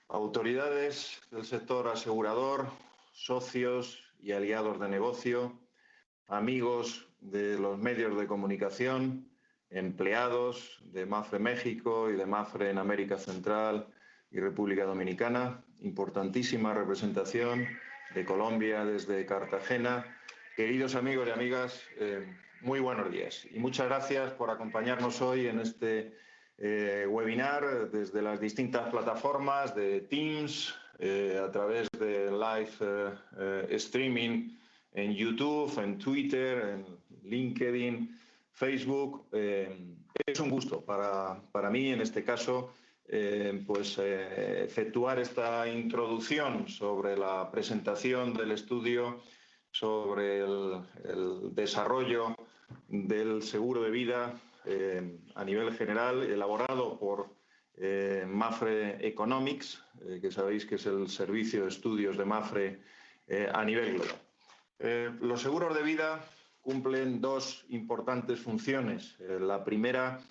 autoridades del sector asegurador, socios y aliados de negocio, amigos de los medios de comunicación, empleados de Mapfre México y de Mapfre en América Central y República Dominicana, importantísima representación de Colombia desde Cartagena. Queridos amigos y amigas, muy buenos días y muchas gracias por acompañarnos hoy en este webinar desde las distintas plataformas de Teams, a través de live streaming en YouTube, en Twitter, en LinkedIn, Facebook. Es un gusto para mí, en este caso, efectuar esta introducción sobre la presentación del estudio sobre el desarrollo del seguro de vida a nivel general, elaborado por Mapfre Economics, que sabéis que es el servicio de estudios de Mapfre a nivel global. Los seguros de vida cumplen dos importantes funciones. La primera,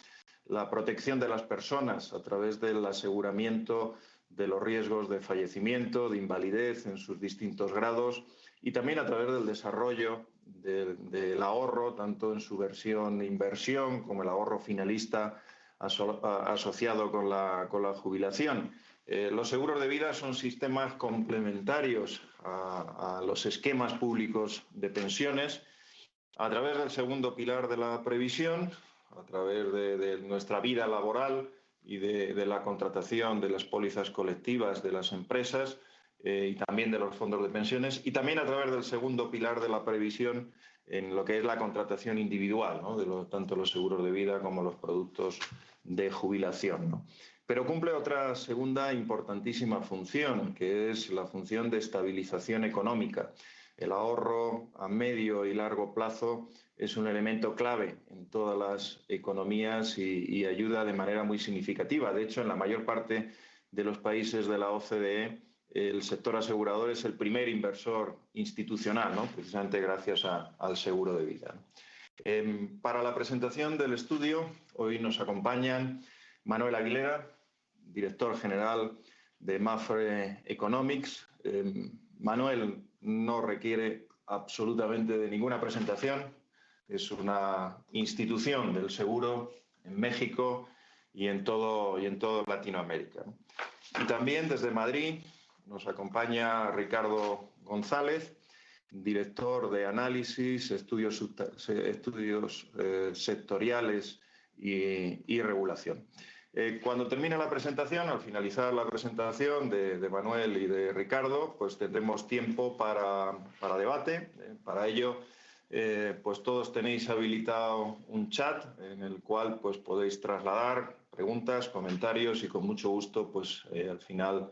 la protección de las personas a través del aseguramiento de los riesgos de fallecimiento, de invalidez en sus distintos grados, y también a través del desarrollo del ahorro, tanto en su versión inversión como el ahorro finalista asociado con la jubilación. Los seguros de vida son sistemas complementarios a los esquemas públicos de pensiones a través del segundo pilar de la previsión, a través de nuestra vida laboral y de la contratación de las pólizas colectivas de las empresas y también de los fondos de pensiones, y también a través del segundo pilar de la previsión en lo que es la contratación individual, ¿no? Tanto los seguros de vida como los productos de jubilación, ¿no? Pero cumple otra segunda importantísima función, que es la función de estabilización económica. El ahorro a medio y largo plazo es un elemento clave en todas las economías y ayuda de manera muy significativa. De hecho, en la mayor parte de los países de la OCDE, el sector asegurador es el primer inversor institucional, ¿no? Precisamente gracias al seguro de vida. Para la presentación del estudio, hoy nos acompañan Manuel Aguilera, director general de Mapfre Economics. Manuel no requiere absolutamente de ninguna presentación. Es una institución del seguro en México y en todo Latinoamérica. Y también desde Madrid nos acompaña Ricardo González, director de análisis, estudios sectoriales y regulación. Cuando termine la presentación, al finalizar la presentación de Manuel y de Ricardo, pues tendremos tiempo para debate. Para ello, pues todos tenéis habilitado un chat en el cual pues podéis trasladar preguntas, comentarios y con mucho gusto pues al final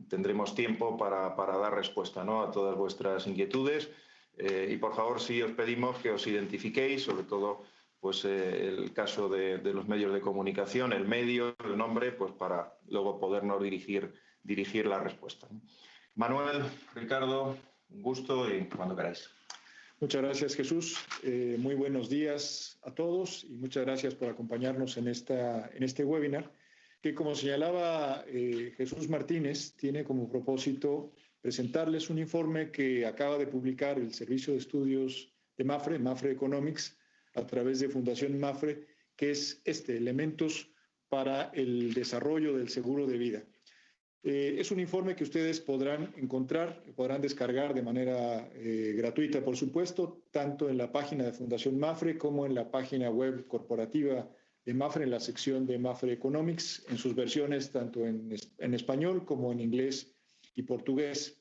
tendremos tiempo para dar respuesta, ¿no?, a todas vuestras inquietudes. Y por favor, sí os pedimos que os identifiquéis, sobre todo pues el caso de los medios de comunicación, el medio, el nombre, pues para luego podernos dirigir la respuesta. Manuel, Ricardo, un gusto y cuando queráis. Muchas gracias, Jesús. Muy buenos días a todos y muchas gracias por acompañarnos en este webinar, que, como señalaba Jesús Martínez, tiene como propósito presentarles un informe que acaba de publicar el Servicio de Estudios de Mapfre, Mapfre Economics, a través de Fundación Mapfre, que es Elementos para el Desarrollo del Seguro de Vida. Es un informe que ustedes podrán descargar de manera gratuita, por supuesto, tanto en la página de Fundación Mapfre como en la página web corporativa de Mapfre, en la sección de Mapfre Economics, en sus versiones tanto en español como en inglés y portugués.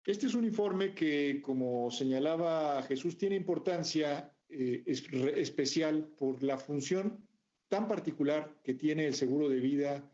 Este es un informe que, como señalaba Jesús, tiene importancia especial por la función tan particular que tiene el seguro de vida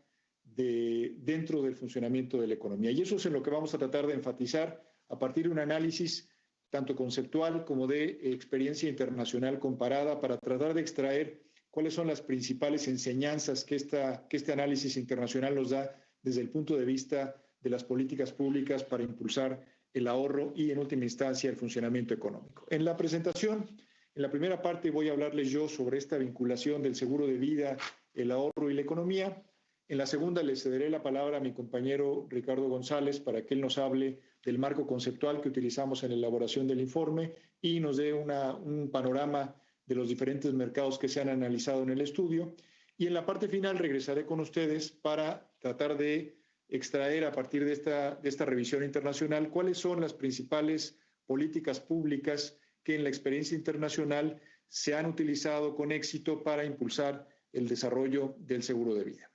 dentro del funcionamiento de la economía. Y eso es en lo que vamos a tratar de enfatizar a partir de un análisis tanto conceptual como de experiencia internacional comparada, para tratar de extraer cuáles son las principales enseñanzas que este análisis internacional nos da desde el punto de vista de las políticas públicas para impulsar el ahorro y, en última instancia, el funcionamiento económico. En la presentación, en la primera parte, voy a hablarles yo sobre esta vinculación del seguro de vida, el ahorro y la economía. En la segunda le cederé la palabra a mi compañero Ricardo González para que él nos hable del marco conceptual que utilizamos en la elaboración del informe y nos dé un panorama de los diferentes mercados que se han analizado en el estudio. Y en la parte final regresaré con ustedes para tratar de extraer a partir de esta revisión internacional cuáles son las principales políticas públicas que en la experiencia internacional se han utilizado con éxito para impulsar el desarrollo del seguro de vida.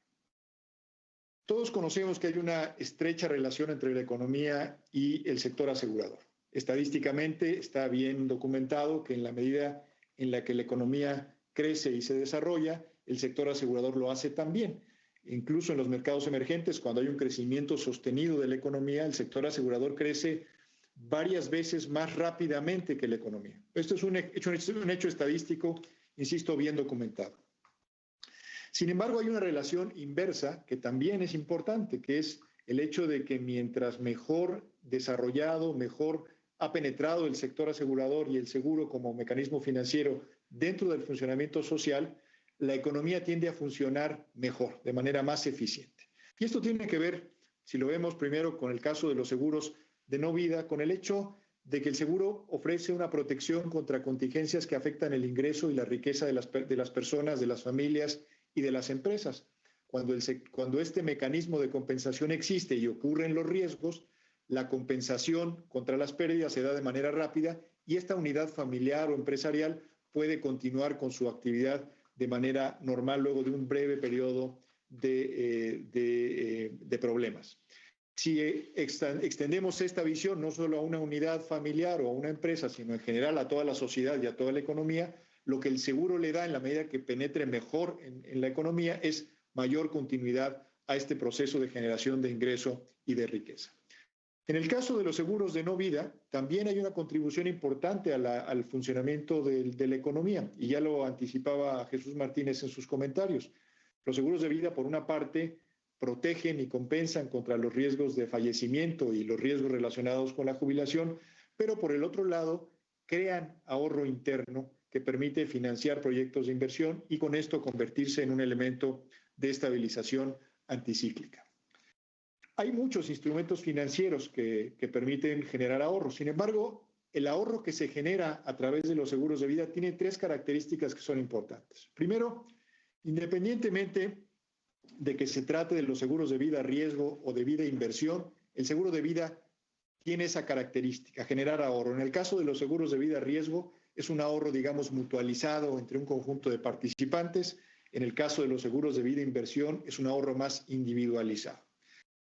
Todos conocemos que hay una estrecha relación entre la economía y el sector asegurador. Estadísticamente está bien documentado que en la medida en la que la economía crece y se desarrolla, el sector asegurador lo hace también. Incluso en los mercados emergentes, cuando hay un crecimiento sostenido de la economía, el sector asegurador crece varias veces más rápidamente que la economía. Esto es un hecho estadístico, insisto, bien documentado. Sin embargo, hay una relación inversa que también es importante, que es el hecho de que mientras mejor desarrollado, mejor ha penetrado el sector asegurador y el seguro como mecanismo financiero dentro del funcionamiento social, la economía tiende a funcionar mejor, de manera más eficiente. Y esto tiene que ver, si lo vemos primero con el caso de los seguros de no vida, con el hecho de que el seguro ofrece una protección contra contingencias que afectan el ingreso y la riqueza de las personas, de las familias y de las empresas. Cuando este mecanismo de compensación existe y ocurren los riesgos, la compensación contra las pérdidas se da de manera rápida y esta unidad familiar o empresarial puede continuar con su actividad de manera normal luego de un breve periodo de problemas. Si extendemos esta visión no solo a una unidad familiar o a una empresa, sino en general a toda la sociedad y a toda la economía, lo que el seguro le da en la medida que penetre mejor en la economía es mayor continuidad a este proceso de generación de ingreso y de riqueza. En el caso de los seguros de no vida, también hay una contribución importante al funcionamiento de la economía, y ya lo anticipaba Jesús Martínez en sus comentarios. Los seguros de vida, por una parte, protegen y compensan contra los riesgos de fallecimiento y los riesgos relacionados con la jubilación, pero por el otro lado, crean ahorro interno que permite financiar proyectos de inversión y con esto convertirse en un elemento de estabilización anticíclica. Hay muchos instrumentos financieros que permiten generar ahorro. Sin embargo, el ahorro que se genera a través de los seguros de vida tiene tres características que son importantes. Primero, independientemente de que se trate de los seguros de vida riesgo o de vida inversión, el seguro de vida tiene esa característica, generar ahorro. En el caso de los seguros de vida riesgo, es un ahorro, digamos, mutualizado entre un conjunto de participantes. En el caso de los seguros de vida inversión, es un ahorro más individualizado.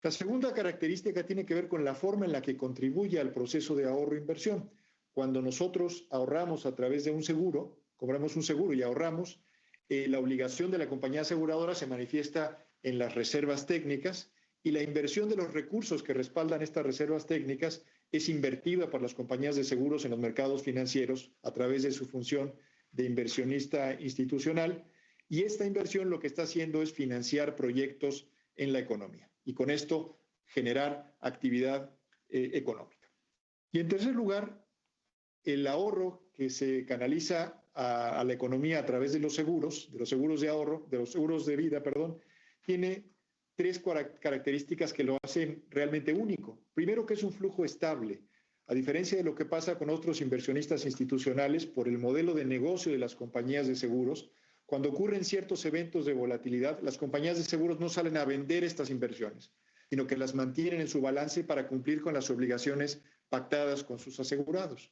La segunda característica tiene que ver con la forma en la que contribuye al proceso de ahorro e inversión. Cuando nosotros ahorramos a través de un seguro, cobramos un seguro y ahorramos, la obligación de la compañía aseguradora se manifiesta en las reservas técnicas y la inversión de los recursos que respaldan estas reservas técnicas es invertida por las compañías de seguros en los mercados financieros a través de su función de inversionista institucional, y esta inversión lo que está haciendo es financiar proyectos en la economía y con esto generar actividad económica. Y en tercer lugar, el ahorro que se canaliza a la economía a través de los seguros de ahorro, de los seguros de vida, tiene tres características que lo hacen realmente único. Primero, que es un flujo estable. A diferencia de lo que pasa con otros inversionistas institucionales, por el modelo de negocio de las compañías de seguros, cuando ocurren ciertos eventos de volatilidad, las compañías de seguros no salen a vender estas inversiones, sino que las mantienen en su balance para cumplir con las obligaciones pactadas con sus asegurados.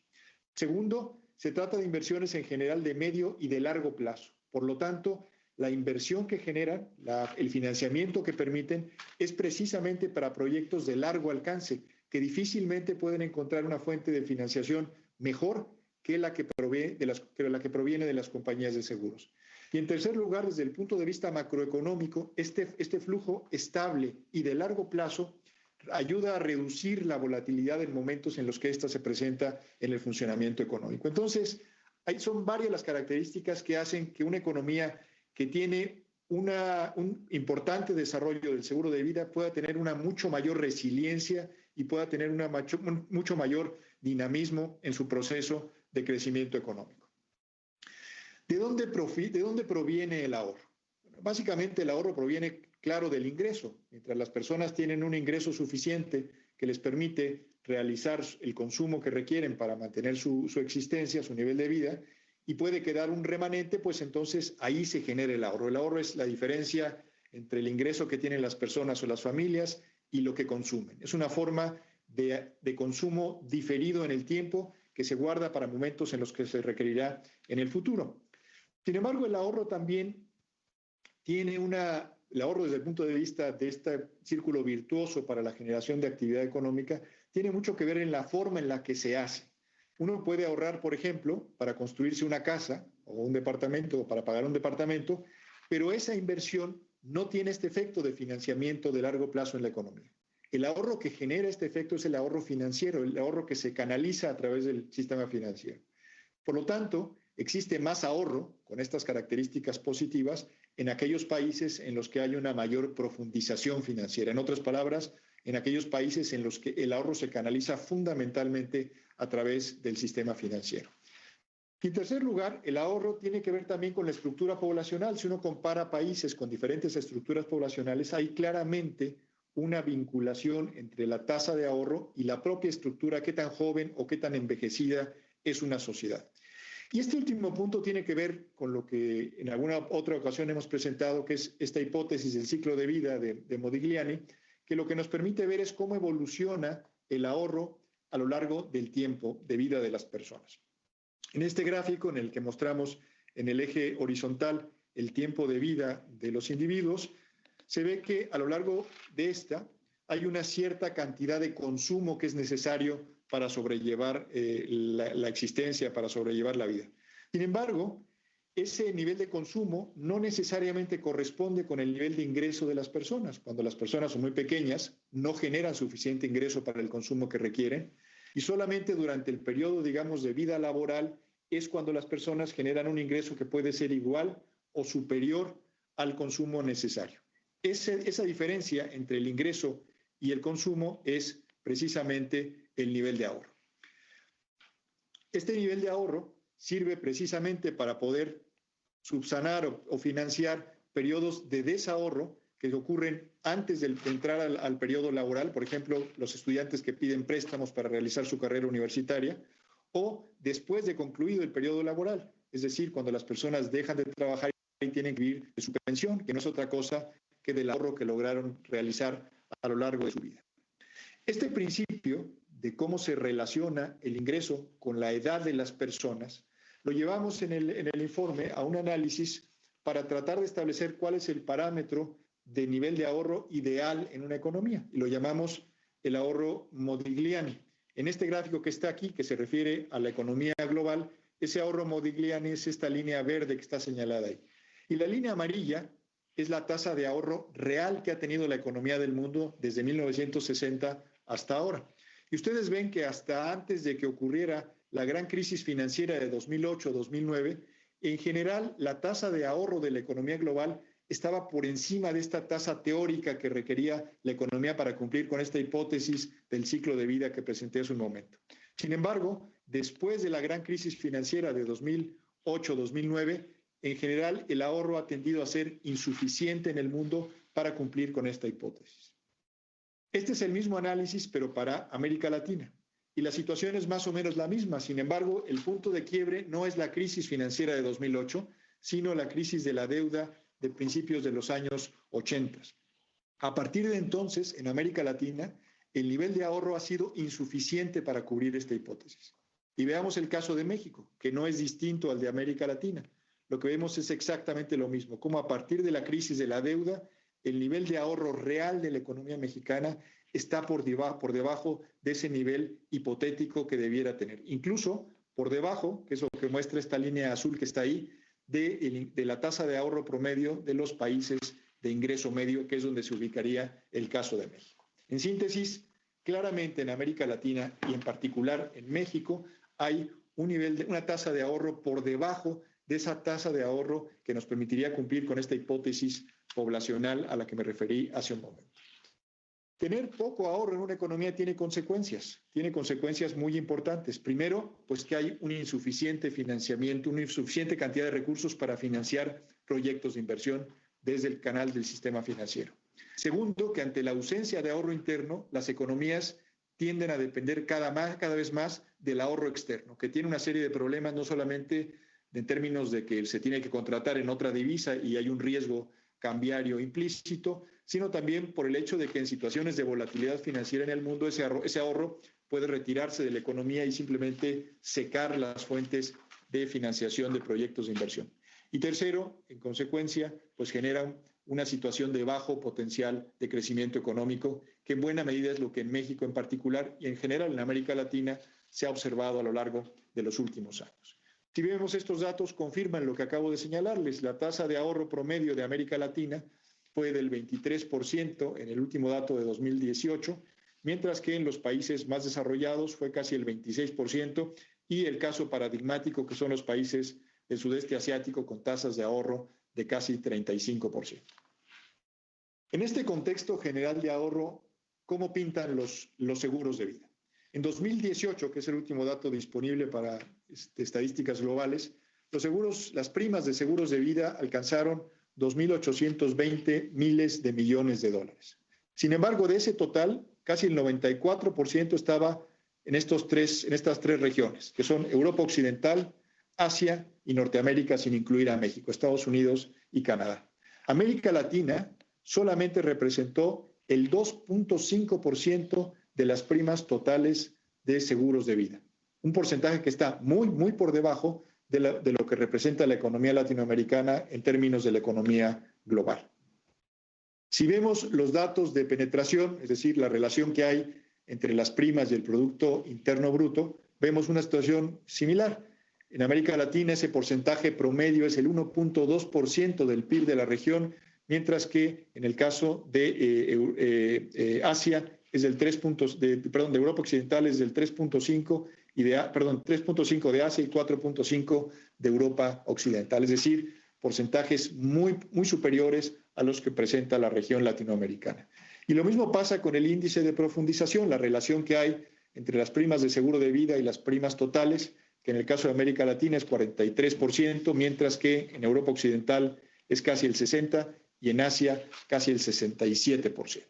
Segundo, se trata de inversiones en general de medio y de largo plazo. Por lo tanto, la inversión que generan, el financiamiento que permiten, es precisamente para proyectos de largo alcance, que difícilmente pueden encontrar una fuente de financiación mejor que la que proviene de las compañías de seguros. Y en tercer lugar, desde el punto de vista macroeconómico, este flujo estable y de largo plazo ayuda a reducir la volatilidad en momentos en los que ésta se presenta en el funcionamiento económico. Entonces, son varias las características que hacen que una economía que tiene un importante desarrollo del seguro de vida pueda tener una mucho mayor resiliencia y pueda tener mucho mayor dinamismo en su proceso de crecimiento económico. ¿De dónde proviene el ahorro? Básicamente el ahorro proviene claro del ingreso. Mientras las personas tienen un ingreso suficiente que les permite realizar el consumo que requieren para mantener su existencia, su nivel de vida, y puede quedar un remanente, pues entonces ahí se genera el ahorro. El ahorro es la diferencia entre el ingreso que tienen las personas o las familias y lo que consumen. Es una forma de consumo diferido en el tiempo que se guarda para momentos en los que se requerirá en el futuro. Sin embargo, el ahorro también tiene el ahorro desde el punto de vista de este círculo virtuoso para la generación de actividad económica, tiene mucho que ver en la forma en la que se hace. Uno puede ahorrar, por ejemplo, para construirse una casa o un departamento o para pagar un departamento, pero esa inversión no tiene este efecto de financiamiento de largo plazo en la economía. El ahorro que genera este efecto es el ahorro financiero, el ahorro que se canaliza a través del sistema financiero. Por lo tanto, existe más ahorro con estas características positivas en aquellos países en los que hay una mayor profundización financiera. En otras palabras, en aquellos países en los que el ahorro se canaliza fundamentalmente a través del sistema financiero. Y en tercer lugar, el ahorro tiene que ver también con la estructura poblacional. Si uno compara países con diferentes estructuras poblacionales, hay claramente una vinculación entre la tasa de ahorro y la propia estructura, qué tan joven o qué tan envejecida es una sociedad. Y este último punto tiene que ver con lo que en alguna otra ocasión hemos presentado, que es esta hipótesis del ciclo de vida de Modigliani, que lo que nos permite ver es cómo evoluciona el ahorro a lo largo del tiempo de vida de las personas. En este gráfico, en el que mostramos en el eje horizontal el tiempo de vida de los individuos, se ve que a lo largo de esta hay una cierta cantidad de consumo que es necesario para sobrellevar la existencia, para sobrellevar la vida. Sin embargo, ese nivel de consumo no necesariamente corresponde con el nivel de ingreso de las personas. Cuando las personas son muy pequeñas, no generan suficiente ingreso para el consumo que requieren, y solamente durante el periodo, digamos, de vida laboral es cuando las personas generan un ingreso que puede ser igual o superior al consumo necesario. Esa diferencia entre el ingreso y el consumo es precisamente el nivel de ahorro. Este nivel de ahorro sirve precisamente para poder subsanar o financiar periodos de desahorro que ocurren antes de entrar al periodo laboral, por ejemplo, los estudiantes que piden préstamos para realizar su carrera universitaria, o después de concluido el periodo laboral, es decir, cuando las personas dejan de trabajar y tienen que vivir de su pensión, que no es otra cosa que del ahorro que lograron realizar a lo largo de su vida. Este principio de cómo se relaciona el ingreso con la edad de las personas, lo llevamos en el informe a un análisis para tratar de establecer cuál es el parámetro de nivel de ahorro ideal en una economía, y lo llamamos el ahorro Modigliani. En este gráfico que está aquí, que se refiere a la economía global, ese ahorro Modigliani es esta línea verde que está señalada ahí. Y la línea amarilla es la tasa de ahorro real que ha tenido la economía del mundo desde 1960 hasta ahora. Y ustedes ven que hasta antes de que ocurriera la gran crisis financiera de 2008-2009, en general la tasa de ahorro de la economía global estaba por encima de esta tasa teórica que requería la economía para cumplir con esta hipótesis del ciclo de vida que presenté hace un momento. Sin embargo, después de la gran crisis financiera de 2008-2009, en general el ahorro ha tendido a ser insuficiente en el mundo para cumplir con esta hipótesis. Este es el mismo análisis, pero para América Latina. Y la situación es más o menos la misma. Sin embargo, el punto de quiebre no es la crisis financiera de 2008, sino la crisis de la deuda de principios de los años 80. A partir de entonces, en América Latina, el nivel de ahorro ha sido insuficiente para cubrir esta hipótesis. Y veamos el caso de México, que no es distinto al de América Latina. Lo que vemos es exactamente lo mismo, como a partir de la crisis de la deuda, el nivel de ahorro real de la economía mexicana está por debajo de ese nivel hipotético que debiera tener. Incluso por debajo, que es lo que muestra esta línea azul que está ahí, de la tasa de ahorro promedio de los países de ingreso medio, que es donde se ubicaría el caso de México. En síntesis, claramente en América Latina y en particular en México hay una tasa de ahorro por debajo de esa tasa de ahorro que nos permitiría cumplir con esta hipótesis poblacional a la que me referí hace un momento. Tener poco ahorro en una economía tiene consecuencias muy importantes. Primero, pues que hay un insuficiente financiamiento, una insuficiente cantidad de recursos para financiar proyectos de inversión desde el canal del sistema financiero. Segundo, que ante la ausencia de ahorro interno, las economías tienden a depender cada vez más del ahorro externo, que tiene una serie de problemas, no solamente en términos de que se tiene que contratar en otra divisa y hay un riesgo cambiario implícito, sino también por el hecho de que en situaciones de volatilidad financiera en el mundo ese ahorro puede retirarse de la economía y simplemente secar las fuentes de financiación de proyectos de inversión. Y tercero, en consecuencia, pues genera una situación de bajo potencial de crecimiento económico, que en buena medida es lo que en México en particular y en general en América Latina se ha observado a lo largo de los últimos años. Si vemos estos datos, confirman lo que acabo de señalarles. La tasa de ahorro promedio de América Latina fue del 23% en el último dato de 2018, mientras que en los países más desarrollados fue casi el 26%, y el caso paradigmático que son los países del sudeste asiático con tasas de ahorro de casi 35%. En este contexto general de ahorro, ¿cómo pintan los seguros de vida? En 2018, que es el último dato disponible para estadísticas globales, las primas de seguros de vida alcanzaron 2.820 miles de millones de dólares. Sin embargo, de ese total, casi el 94% estaba en estas tres regiones, que son Europa Occidental, Asia y Norteamérica, sin incluir a México, Estados Unidos y Canadá. América Latina solamente representó el 2.5% de las primas totales de seguros de vida, un porcentaje que está muy por debajo de lo que representa la economía latinoamericana en términos de la economía global. Si vemos los datos de penetración, es decir, la relación que hay entre las primas y el Producto Interno Bruto, vemos una situación similar. En América Latina ese porcentaje promedio es el 1.2% del PIB de la región, mientras que en el caso de Asia es del de Europa Occidental es del 3.5 y 3.5 de Asia y 4.5 de Europa Occidental, es decir, porcentajes muy superiores a los que presenta la región latinoamericana. Y lo mismo pasa con el índice de profundización, la relación que hay entre las primas de seguro de vida y las primas totales, que en el caso de América Latina es 43%, mientras que en Europa Occidental es casi el 60% y en Asia casi el 67%.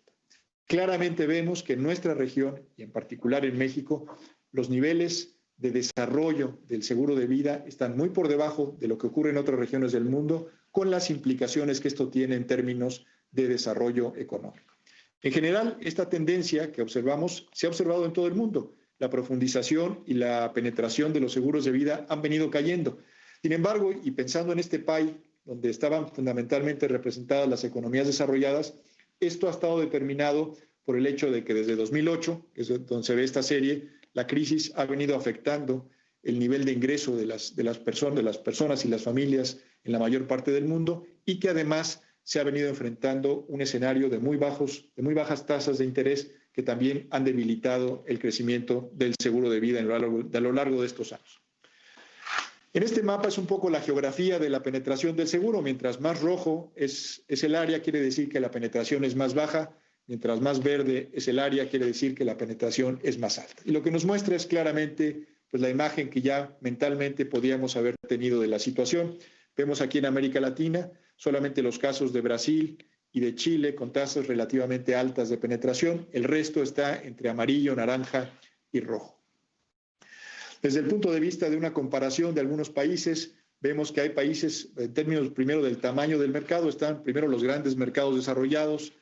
Claramente vemos que en nuestra región, y en particular en México, los niveles de desarrollo del seguro de vida están muy por debajo de lo que ocurre en otras regiones del mundo, con las implicaciones que esto tiene en términos de desarrollo económico. En general, esta tendencia que observamos se ha observado en todo el mundo. La profundización y la penetración de los seguros de vida han venido cayendo. Sin embargo, y pensando en este país, donde estaban fundamentalmente representadas las economías desarrolladas, esto ha estado determinado por el hecho de que desde 2008, que es donde se ve esta serie, la crisis ha venido afectando el nivel de ingreso de las personas y las familias en la mayor parte del mundo, y que además se ha venido enfrentando un escenario de muy bajas tasas de interés que también han debilitado el crecimiento del seguro de vida a lo largo de estos años. En este mapa es un poco la geografía de la penetración del seguro. Mientras más rojo es el área, quiere decir que la penetración es más baja. Mientras más verde es el área, quiere decir que la penetración es más alta. Y lo que nos muestra es claramente pues, la imagen que ya mentalmente podíamos haber tenido de la situación. Vemos aquí en América Latina solamente los casos de Brasil y de Chile con tasas relativamente altas de penetración. El resto está entre amarillo, naranja y rojo. Desde el punto de vista de una comparación de algunos países, vemos que hay países, en términos primero del tamaño del mercado, están primero los grandes mercados desarrollados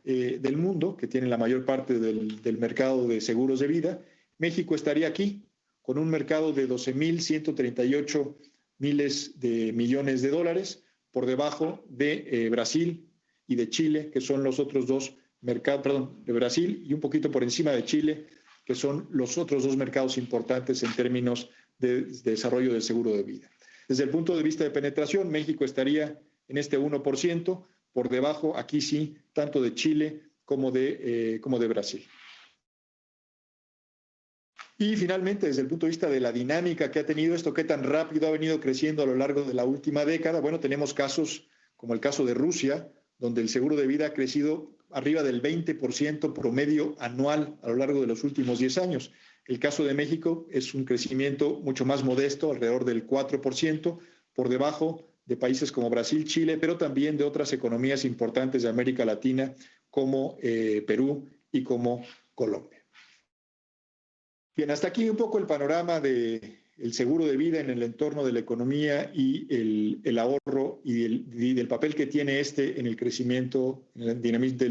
del mundo, que tienen la mayor parte del mercado de seguros de vida. México estaría aquí, con un mercado de 12.138 miles de millones de dólares, por debajo de Brasil y de Chile, que son los otros dos mercados, de Brasil y un poquito por encima de Chile, que son los otros dos mercados importantes en términos de desarrollo del seguro de vida. Desde el punto de vista de penetración, México estaría en este 1%, por debajo, aquí sí, tanto de Chile como de Brasil. Y finalmente, desde el punto de vista de la dinámica que ha tenido esto, qué tan rápido ha venido creciendo a lo largo de la última década, bueno, tenemos casos como el caso de Rusia, donde el seguro de vida ha crecido arriba del 20% promedio anual a lo largo de los últimos 10 años. El caso de México es un crecimiento mucho más modesto, alrededor del 4%, por debajo de países como Brasil, Chile, pero también de otras economías importantes de América Latina como Perú y como Colombia. Bien, hasta aquí un poco el panorama del seguro de vida en el entorno de la economía y el ahorro y del papel que tiene este en el crecimiento del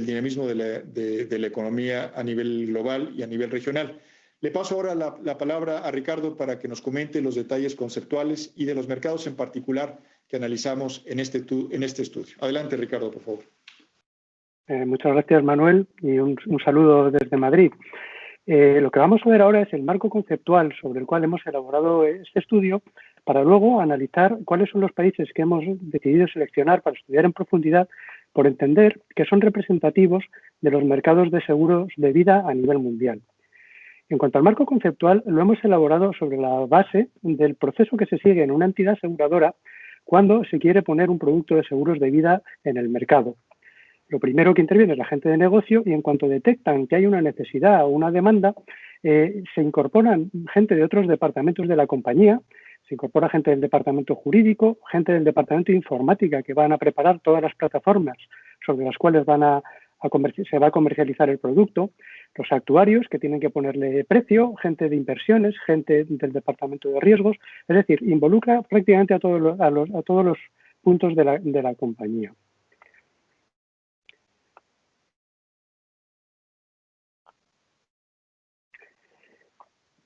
dinamismo de la economía a nivel global y a nivel regional. Le paso ahora la palabra a Ricardo para que nos comente los detalles conceptuales y de los mercados en particular que analizamos en este estudio. Adelante, Ricardo, por favor. Muchas gracias, Manuel, y un saludo desde Madrid. Lo que vamos a ver ahora es el marco conceptual sobre el cual hemos elaborado este estudio para luego analizar cuáles son los países que hemos decidido seleccionar para estudiar en profundidad por entender que son representativos de los mercados de seguros de vida a nivel mundial. En cuanto al marco conceptual, lo hemos elaborado sobre la base del proceso que se sigue en una entidad aseguradora cuando se quiere poner un producto de seguros de vida en el mercado. Lo primero que interviene es la gente de negocio y en cuanto detectan que hay una necesidad o una demanda, se incorporan gente de otros departamentos de la compañía, se incorpora gente del departamento jurídico, gente del departamento de informática que van a preparar todas las plataformas sobre las cuales se va a comercializar el producto, los actuarios que tienen que ponerle precio, gente de inversiones, gente del departamento de riesgos, es decir, involucra prácticamente a todos los puntos de la compañía.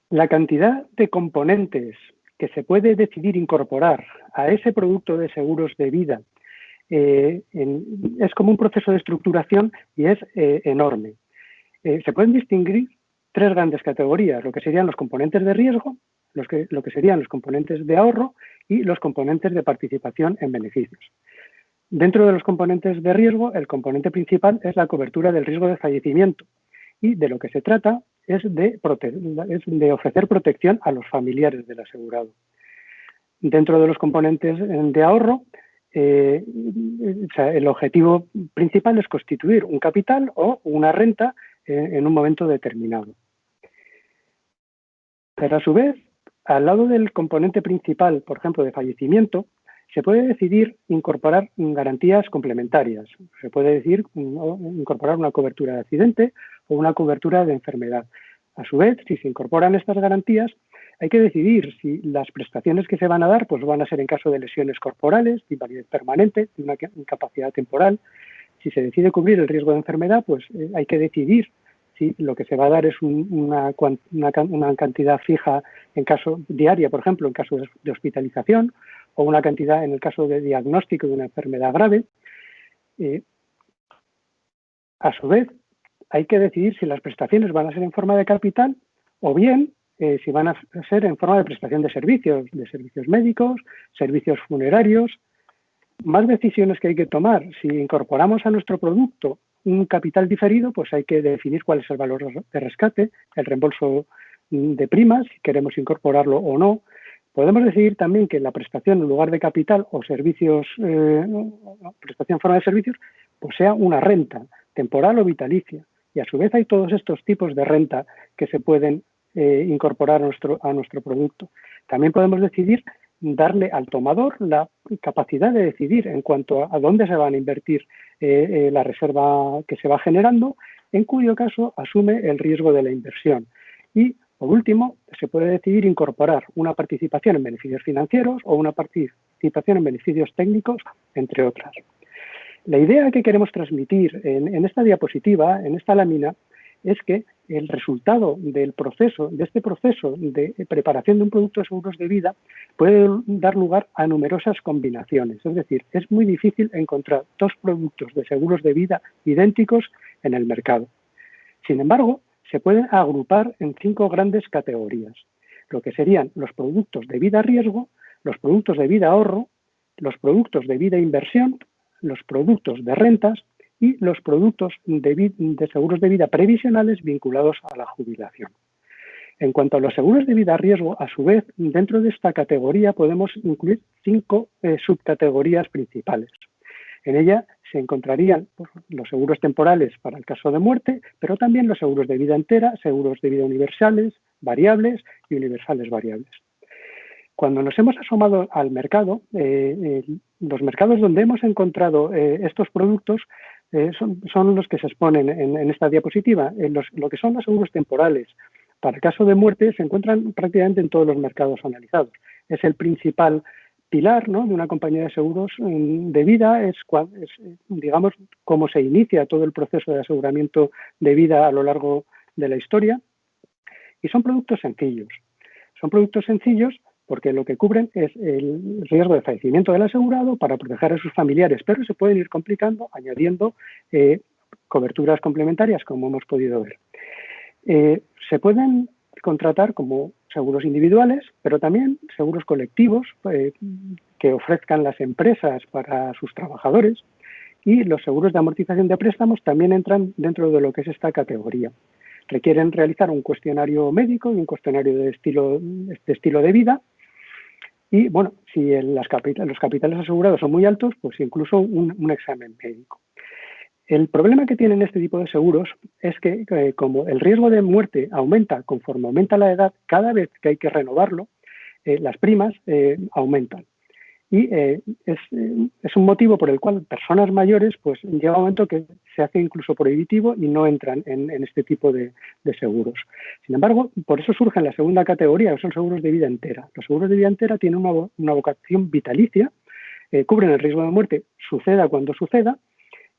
La cantidad de componentes que se puede decidir incorporar a ese producto de seguros de vida es como un proceso de estructuración y es enorme. Se pueden distinguir tres grandes categorías, lo que serían los componentes de riesgo, lo que serían los componentes de ahorro y los componentes de participación en beneficios. Dentro de los componentes de riesgo, el componente principal es la cobertura del riesgo de fallecimiento y de lo que se trata es de ofrecer protección a los familiares del asegurado. Dentro de los componentes de ahorro, el objetivo principal es constituir un capital o una renta en un momento determinado. Pero a su vez, al lado del componente principal, por ejemplo, de fallecimiento, se puede decidir incorporar garantías complementarias. Se puede decir incorporar una cobertura de accidente o una cobertura de enfermedad. A su vez, si se incorporan estas garantías, hay que decidir si las prestaciones que se van a dar pues van a ser en caso de lesiones corporales, de invalidez permanente, de una incapacidad temporal. Si se decide cubrir el riesgo de enfermedad, pues hay que decidir si lo que se va a dar es una cantidad fija en caso diaria, por ejemplo, en caso de hospitalización, o una cantidad en el caso de diagnóstico de una enfermedad grave. A su vez, hay que decidir si las prestaciones van a ser en forma de capital o bien si van a ser en forma de prestación de servicios médicos, servicios funerarios. Más decisiones que hay que tomar. Si incorporamos a nuestro producto un capital diferido, pues hay que definir cuál es el valor de rescate, el reembolso de primas, si queremos incorporarlo o no. Podemos decidir también que la prestación en lugar de capital o servicios, prestación en forma de servicios, pues sea una renta temporal o vitalicia. Y a su vez hay todos estos tipos de renta que se pueden incorporar a nuestro producto. También podemos decidir darle al tomador la capacidad de decidir en cuanto a dónde se van a invertir la reserva que se va generando, en cuyo caso asume el riesgo de la inversión. Y, por último, se puede decidir incorporar una participación en beneficios financieros o una participación en beneficios técnicos, entre otras. La idea que queremos transmitir en esta diapositiva, en esta lámina, es que el resultado de este proceso de preparación de un producto de seguros de vida puede dar lugar a numerosas combinaciones. Es decir, es muy difícil encontrar dos productos de seguros de vida idénticos en el mercado. Sin embargo, se pueden agrupar en 5 grandes categorías, lo que serían los productos de vida riesgo, los productos de vida ahorro, los productos de vida inversión, los productos de rentas y los productos de seguros de vida previsionales vinculados a la jubilación. En cuanto a los seguros de vida a riesgo, a su vez, dentro de esta categoría podemos incluir 5 subcategorías principales. En ella se encontrarían los seguros temporales para el caso de muerte, pero también los seguros de vida entera, seguros de vida universales, variables y universales variables. Cuando nos hemos asomado al mercado, los mercados donde hemos encontrado estos productos son los que se exponen en esta diapositiva. Lo que son los seguros temporales para el caso de muerte se encuentran prácticamente en todos los mercados analizados. Es el principal pilar, ¿no?, de una compañía de seguros de vida, es digamos, cómo se inicia todo el proceso de aseguramiento de vida a lo largo de la historia. Y son productos sencillos. Son productos sencillos porque lo que cubren es el riesgo de fallecimiento del asegurado para proteger a sus familiares, pero se pueden ir complicando añadiendo coberturas complementarias, como hemos podido ver. Se pueden contratar como seguros individuales, pero también seguros colectivos que ofrezcan las empresas para sus trabajadores, y los seguros de amortización de préstamos también entran dentro de lo que es esta categoría. Requieren realizar un cuestionario médico y un cuestionario de estilo de vida. Y, bueno, si los capitales asegurados son muy altos, pues incluso un examen médico. El problema que tienen este tipo de seguros es que, como el riesgo de muerte aumenta conforme aumenta la edad, cada vez que hay que renovarlo, las primas aumentan. Y es un motivo por el cual personas mayores, pues llega un momento que se hace incluso prohibitivo y no entran en este tipo de seguros. Sin embargo, por eso surge la segunda categoría, que son seguros de vida entera. Los seguros de vida entera tienen una vocación vitalicia, cubren el riesgo de muerte, suceda cuando suceda,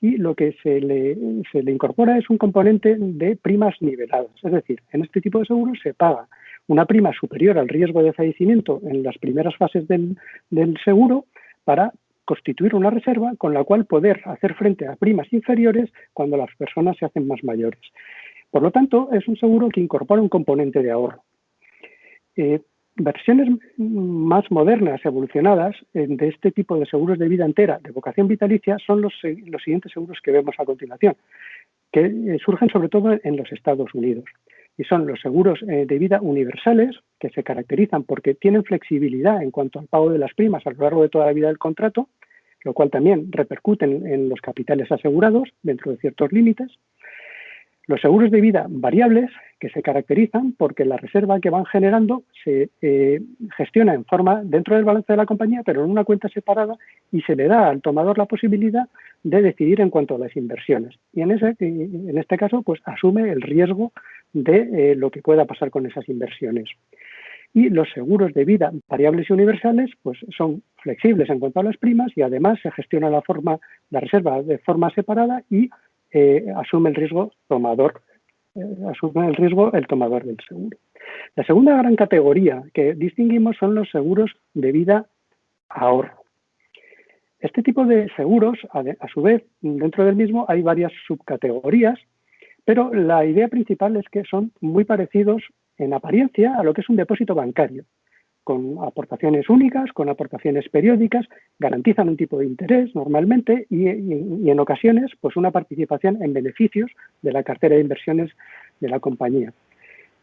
y lo que se le incorpora es un componente de primas niveladas. Es decir, en este tipo de seguros se paga una prima superior al riesgo de fallecimiento en las primeras fases del seguro para constituir una reserva con la cual poder hacer frente a primas inferiores cuando las personas se hacen más mayores. Por lo tanto, es un seguro que incorpora un componente de ahorro. Versiones más modernas, evolucionadas, de este tipo de seguros de vida entera, de vocación vitalicia, son los siguientes seguros que vemos a continuación, que surgen sobre todo en los Estados Unidos. Y son los seguros de vida universales, que se caracterizan porque tienen flexibilidad en cuanto al pago de las primas a lo largo de toda la vida del contrato, lo cual también repercute en los capitales asegurados dentro de ciertos límites. Los seguros de vida variables, que se caracterizan porque la reserva que van generando se gestiona en forma dentro del balance de la compañía, pero en una cuenta separada, y se le da al tomador la posibilidad de decidir en cuanto a las inversiones. Y en este caso, pues asume el riesgo de lo que pueda pasar con esas inversiones. Y los seguros de vida variables y universales, pues son flexibles en cuanto a las primas, y además se gestiona la reserva de forma separada y asume el riesgo el tomador del seguro. La segunda gran categoría que distinguimos son los seguros de vida ahorro. Este tipo de seguros, a su vez, dentro del mismo hay varias subcategorías, pero la idea principal es que son muy parecidos en apariencia a lo que es un depósito bancario, con aportaciones únicas, con aportaciones periódicas, garantizan un tipo de interés normalmente y en ocasiones pues una participación en beneficios de la cartera de inversiones de la compañía.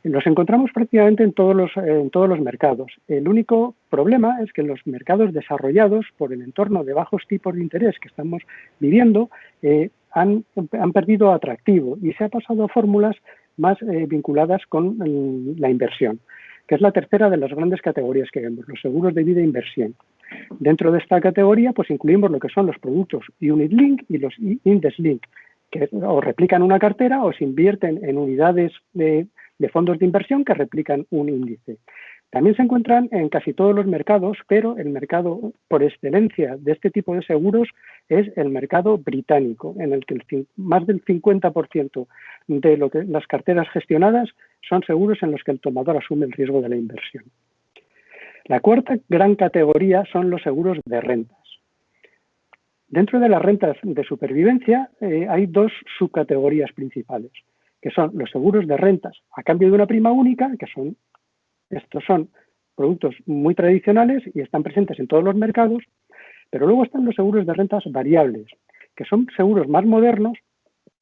Los encontramos prácticamente en todos los mercados. El único problema es que en los mercados desarrollados, por el entorno de bajos tipos de interés que estamos viviendo, han perdido atractivo y se ha pasado a fórmulas más vinculadas con la inversión, que es la tercera de las grandes categorías que vemos, los seguros de vida e inversión. Dentro de esta categoría, pues incluimos lo que son los productos Unit Link y los Index Link, que o replican una cartera o se invierten en unidades de fondos de inversión que replican un índice. También se encuentran en casi todos los mercados, pero el mercado por excelencia de este tipo de seguros es el mercado británico, en el que más del 50% de las carteras gestionadas son seguros en los que el tomador asume el riesgo de la inversión. La cuarta gran categoría son los seguros de rentas. Dentro de las rentas de supervivencia hay dos subcategorías principales, que son los seguros de rentas a cambio de una prima única, estos son productos muy tradicionales y están presentes en todos los mercados, pero luego están los seguros de rentas variables, que son seguros más modernos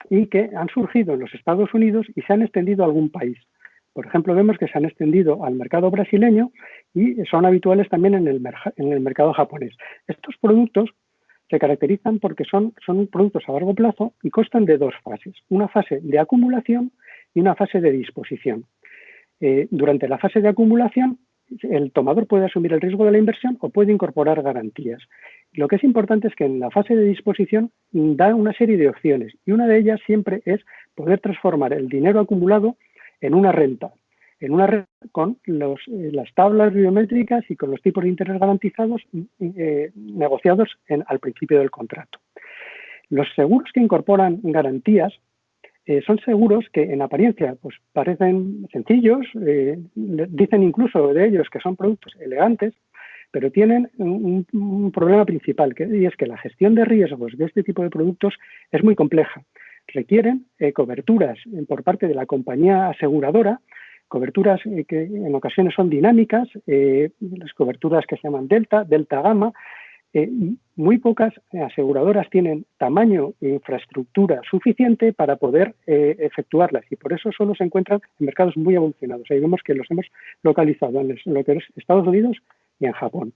y que han surgido en los Estados Unidos y se han extendido a algún país. Por ejemplo, vemos que se han extendido al mercado brasileño y son habituales también en el mercado japonés. Estos productos se caracterizan porque son productos a largo plazo y constan de dos fases, una fase de acumulación y una fase de disposición. Durante la fase de acumulación el tomador puede asumir el riesgo de la inversión o puede incorporar garantías. Lo que es importante es que en la fase de disposición da una serie de opciones y una de ellas siempre es poder transformar el dinero acumulado en una renta con las tablas biométricas y con los tipos de interés garantizados negociados al principio del contrato. Los seguros que incorporan garantías son seguros que en apariencia pues, parecen sencillos, dicen incluso de ellos que son productos elegantes, pero tienen un problema principal, y es que la gestión de riesgos de este tipo de productos es muy compleja. Requieren coberturas por parte de la compañía aseguradora, coberturas que en ocasiones son dinámicas, las coberturas que se llaman delta gamma. Muy pocas aseguradoras tienen tamaño e infraestructura suficiente para poder efectuarlas y por eso solo se encuentran en mercados muy evolucionados. Ahí vemos que los hemos localizado en lo que es Estados Unidos y en Japón.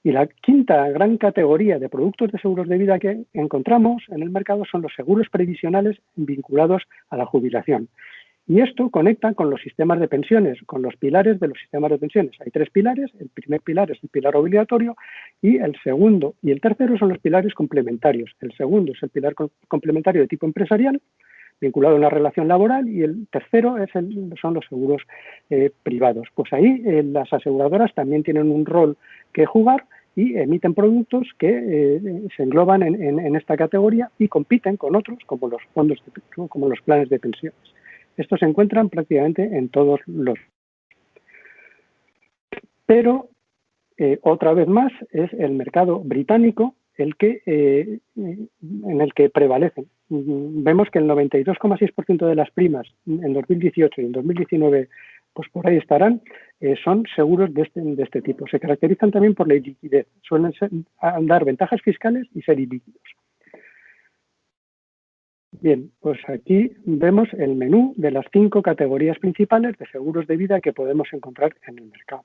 Y la quinta gran categoría de productos de seguros de vida que encontramos en el mercado son los seguros previsionales vinculados a la jubilación. Y esto conecta con los sistemas de pensiones, con los pilares de los sistemas de pensiones. Hay tres pilares. El primer pilar es el pilar obligatorio y el segundo y el tercero son los pilares complementarios. El segundo es el pilar complementario de tipo empresarial, vinculado a una relación laboral, y el tercero son los seguros privados. Pues ahí las aseguradoras también tienen un rol que jugar y emiten productos que se engloban en esta categoría y compiten con otros como los fondos, como los planes de pensiones. Estos se encuentran prácticamente en todos los. Pero, otra vez más, es el mercado británico en el que prevalecen. Vemos que el 92,6% de las primas en 2018 y en 2019, pues por ahí estarán, son seguros de este tipo. Se caracterizan también por la liquidez. Suelen dar ventajas fiscales y ser ilíquidos. Bien, pues aquí vemos el menú de las 5 categorías principales de seguros de vida que podemos encontrar en el mercado.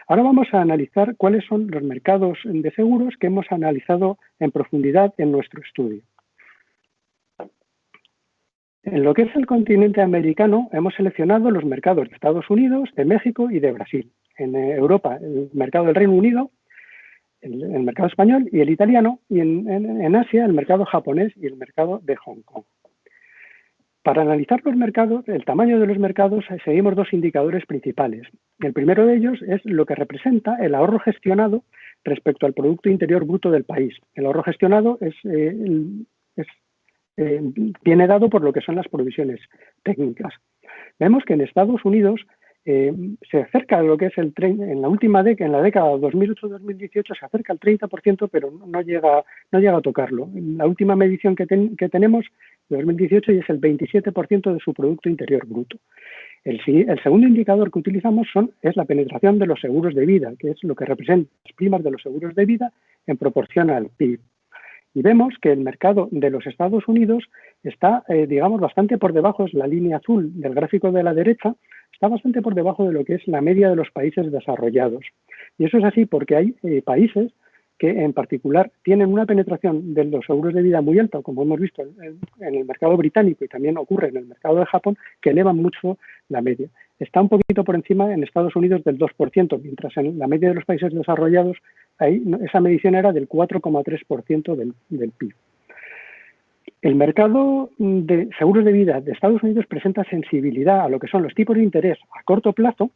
Ahora vamos a analizar cuáles son los mercados de seguros que hemos analizado en profundidad en nuestro estudio. En lo que es el continente americano, hemos seleccionado los mercados de Estados Unidos, de México y de Brasil. En Europa, el mercado del Reino Unido, el mercado español y el italiano, y en Asia el mercado japonés y el mercado de Hong Kong. Para analizar los mercados, el tamaño de los mercados, seguimos 2 indicadores principales. El primero de ellos es lo que representa el ahorro gestionado respecto al Producto Interior Bruto del país. El ahorro gestionado viene dado por lo que son las provisiones técnicas. Vemos que en Estados Unidos se acerca a lo que es en la última década, en la década 2008-2018 se acerca al 30%, pero no llega a tocarlo. La última medición que tenemos de 2018 y es el 27% de su Producto Interior Bruto. El segundo indicador que utilizamos es la penetración de los seguros de vida, que es lo que representa las primas de los seguros de vida en proporción al PIB. Y vemos que el mercado de los Estados Unidos está, digamos, bastante por debajo, es la línea azul del gráfico de la derecha, está bastante por debajo de lo que es la media de los países desarrollados. Y eso es así porque hay países que en particular tienen una penetración de los seguros de vida muy alta, como hemos visto en el mercado británico y también ocurre en el mercado de Japón, que elevan mucho la media. Está un poquito por encima en Estados Unidos del 2%, mientras en la media de los países desarrollados ahí esa medición era del 4,3% del PIB. El mercado de seguros de vida de Estados Unidos presenta sensibilidad a lo que son los tipos de interés a corto plazo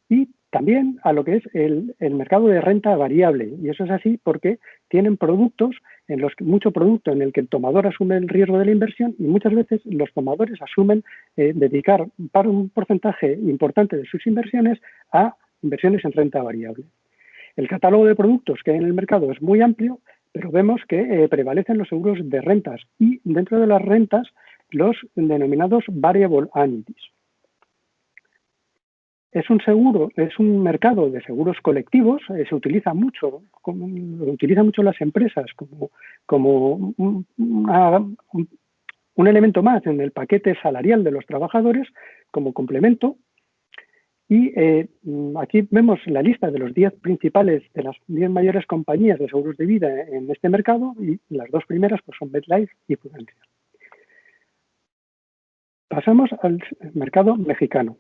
y también a lo que es el mercado de renta variable. Y eso es así porque tienen productos, mucho producto en el que el tomador asume el riesgo de la inversión y muchas veces los tomadores asumen dedicar un porcentaje importante de sus inversiones a inversiones en renta variable. El catálogo de productos que hay en el mercado es muy amplio, pero vemos que prevalecen los seguros de rentas y dentro de las rentas los denominados variable annuities. Es un mercado de seguros colectivos, se utiliza mucho, lo utilizan mucho las empresas como un elemento más en el paquete salarial de los trabajadores como complemento. Y aquí vemos la lista de los 10 principales, de las 10 mayores compañías de seguros de vida en este mercado y las 2 primeras pues son MetLife y Prudencia. Pasamos al mercado mexicano.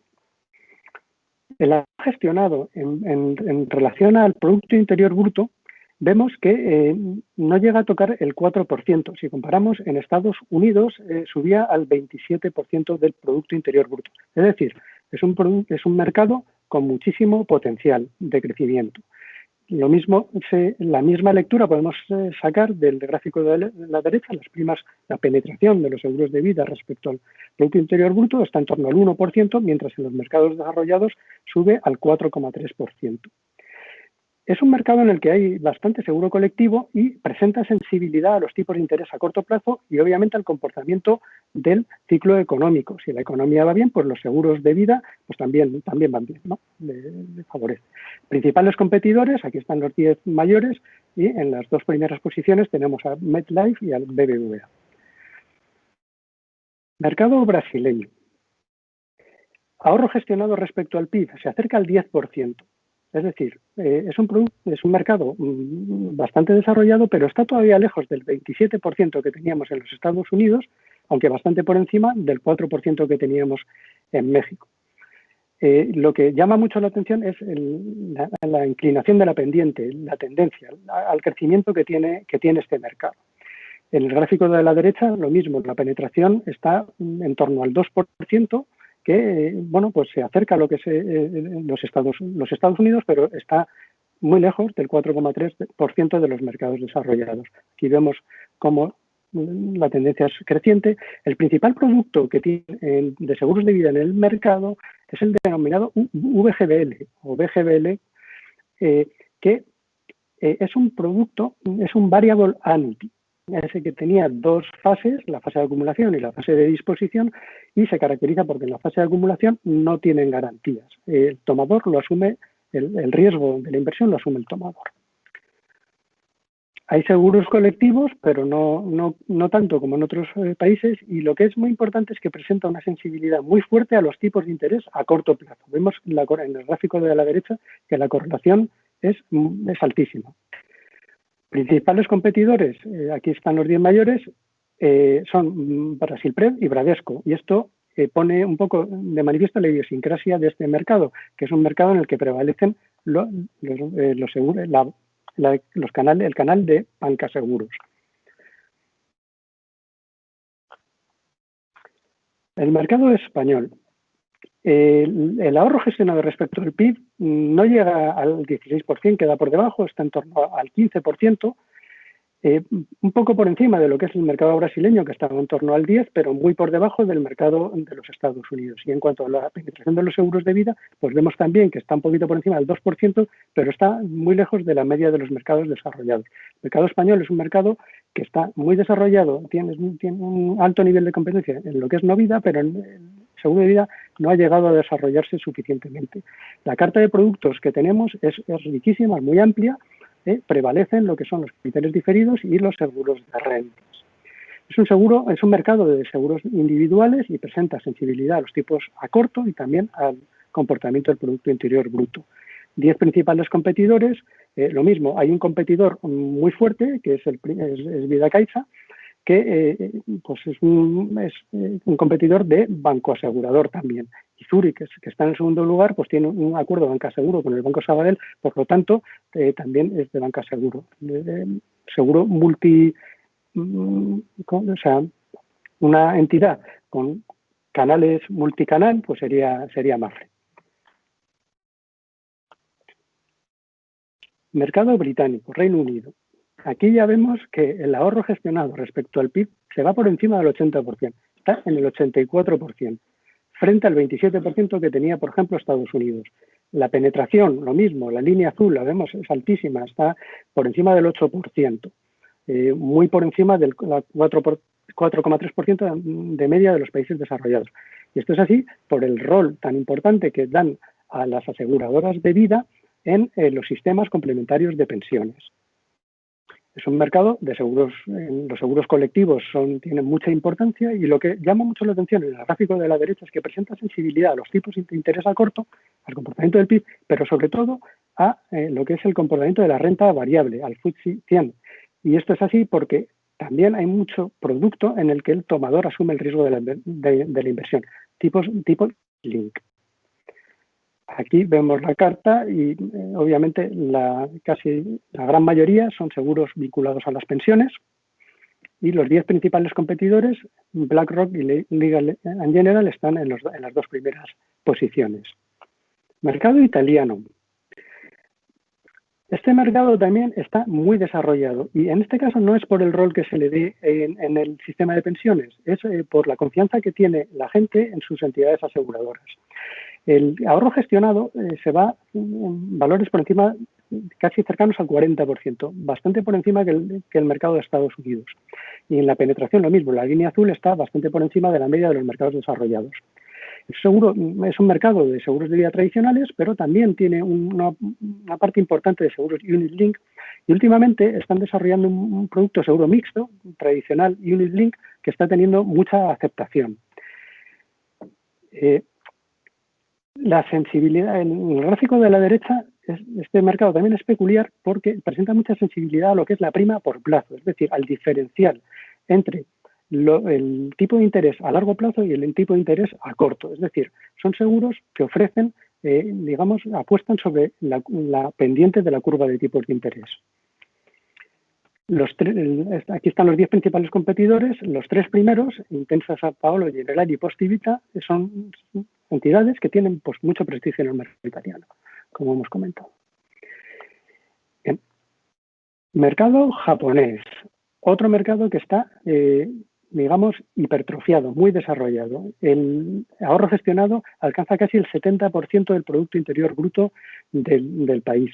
El ahorro gestionado en relación al Producto Interior Bruto, vemos que no llega a tocar el 4%. Si comparamos, en Estados Unidos subía al 27% del Producto Interior Bruto. Es decir, es un mercado con muchísimo potencial de crecimiento. Lo mismo, la misma lectura podemos sacar del gráfico de la derecha, la penetración de los seguros de vida respecto al Producto Interior Bruto está en torno al 1%, mientras en los mercados desarrollados sube al 4,3%. Es un mercado en el que hay bastante seguro colectivo y presenta sensibilidad a los tipos de interés a corto plazo y obviamente al comportamiento del ciclo económico. Si la economía va bien, pues los seguros de vida pues también van bien, ¿no? Le favorece. Principales competidores, aquí están los 10 mayores y en las dos primeras posiciones tenemos a MetLife y al BBVA. Mercado brasileño. Ahorro gestionado respecto al PIB se acerca al 10%. Es decir, es un mercado bastante desarrollado, pero está todavía lejos del 27% que teníamos en los Estados Unidos, aunque bastante por encima del 4% que teníamos en México. Lo que llama mucho la atención es la inclinación de la pendiente, la tendencia al crecimiento que tiene este mercado. En el gráfico de la derecha, lo mismo, la penetración está en torno al 2%, que bueno, pues se acerca a lo que es los Estados Unidos, pero está muy lejos del 4,3% de los mercados desarrollados. Aquí vemos cómo la tendencia es creciente. El principal producto que tiene de seguros de vida en el mercado es el denominado VGBL o BGBL, que es un producto, es un variable annuity. Ese que tenía dos fases, la fase de acumulación y la fase de disposición, y se caracteriza porque en la fase de acumulación no tienen garantías. El tomador lo asume, el riesgo de la inversión lo asume el tomador. Hay seguros colectivos, pero no tanto como en otros países, y lo que es muy importante es que presenta una sensibilidad muy fuerte a los tipos de interés a corto plazo. Vemos en el gráfico de la derecha que la correlación es altísima. Principales competidores, aquí están los 10 mayores, son Brasilprev y Bradesco. Y esto pone un poco de manifiesto la idiosincrasia de este mercado, que es un mercado en el que prevalecen los seguros, el canal de bancaseguros. El mercado español. El ahorro gestionado respecto al PIB no llega al 16%, queda por debajo, está en torno al 15%, un poco por encima de lo que es el mercado brasileño, que está en torno al 10%, pero muy por debajo del mercado de los Estados Unidos. Y en cuanto a la penetración de los seguros de vida, pues vemos también que está un poquito por encima del 2%, pero está muy lejos de la media de los mercados desarrollados. El mercado español es un mercado que está muy desarrollado, tiene un alto nivel de competencia en lo que es no vida, pero en el seguro de vida no ha llegado a desarrollarse suficientemente. La carta de productos que tenemos es riquísima, es muy amplia, prevalecen lo que son los criterios diferidos y los seguros de rentas. Es un mercado de seguros individuales y presenta sensibilidad a los tipos a corto y también al comportamiento del Producto Interior Bruto. 10 principales competidores, lo mismo, hay un competidor muy fuerte, que es Vida Caixa, que pues es un competidor de banco asegurador también. Y Zurich, que está en el segundo lugar, pues tiene un acuerdo de banca seguro con el Banco Sabadell, por lo tanto, también es de banca seguro. Seguro o sea, una entidad con canales multicanal, pues sería Mafre. Mercado británico, Reino Unido. Aquí ya vemos que el ahorro gestionado respecto al PIB se va por encima del 80%, está en el 84%, frente al 27% que tenía, por ejemplo, Estados Unidos. La penetración, lo mismo, la línea azul, la vemos, es altísima, está por encima del 8%, muy por encima del 4,3% de media de los países desarrollados. Y esto es así por el rol tan importante que dan a las aseguradoras de vida en los sistemas complementarios de pensiones. Es un mercado de seguros, los seguros colectivos tienen mucha importancia y lo que llama mucho la atención en el gráfico de la derecha es que presenta sensibilidad a los tipos de interés a corto, al comportamiento del PIB, pero sobre todo a lo que es el comportamiento de la renta variable, al FTSE 100. Y esto es así porque también hay mucho producto en el que el tomador asume el riesgo de la inversión, tipo link. Aquí vemos la carta y obviamente casi la gran mayoría son seguros vinculados a las pensiones, y los 10 principales competidores, BlackRock y Legal & General, están en las dos primeras posiciones. Mercado italiano. Este mercado también está muy desarrollado y en este caso no es por el rol que se le dé en el sistema de pensiones, es por la confianza que tiene la gente en sus entidades aseguradoras. El ahorro gestionado se va en valores por encima, casi cercanos al 40%, bastante por encima que el mercado de Estados Unidos. Y en la penetración lo mismo, la línea azul está bastante por encima de la media de los mercados desarrollados. El seguro es un mercado de seguros de vida tradicionales, pero también tiene una parte importante de seguros Unit Link, y últimamente están desarrollando un producto seguro mixto, tradicional Unit Link, que está teniendo mucha aceptación. La sensibilidad, en el gráfico de la derecha, este mercado también es peculiar porque presenta mucha sensibilidad a lo que es la prima por plazo, es decir, al diferencial entre el tipo de interés a largo plazo y el tipo de interés a corto. Es decir, son seguros que ofrecen, digamos, apuestan sobre la pendiente de la curva de tipos de interés. Aquí están los 10 principales competidores. Los 3 primeros, Intesa Sanpaolo, Generali y Poste Vita, son entidades que tienen pues, mucho prestigio en el mercado italiano, como hemos comentado. Bien. Mercado japonés. Otro mercado que está, digamos, hipertrofiado, muy desarrollado. El ahorro gestionado alcanza casi el 70% del Producto Interior Bruto del país.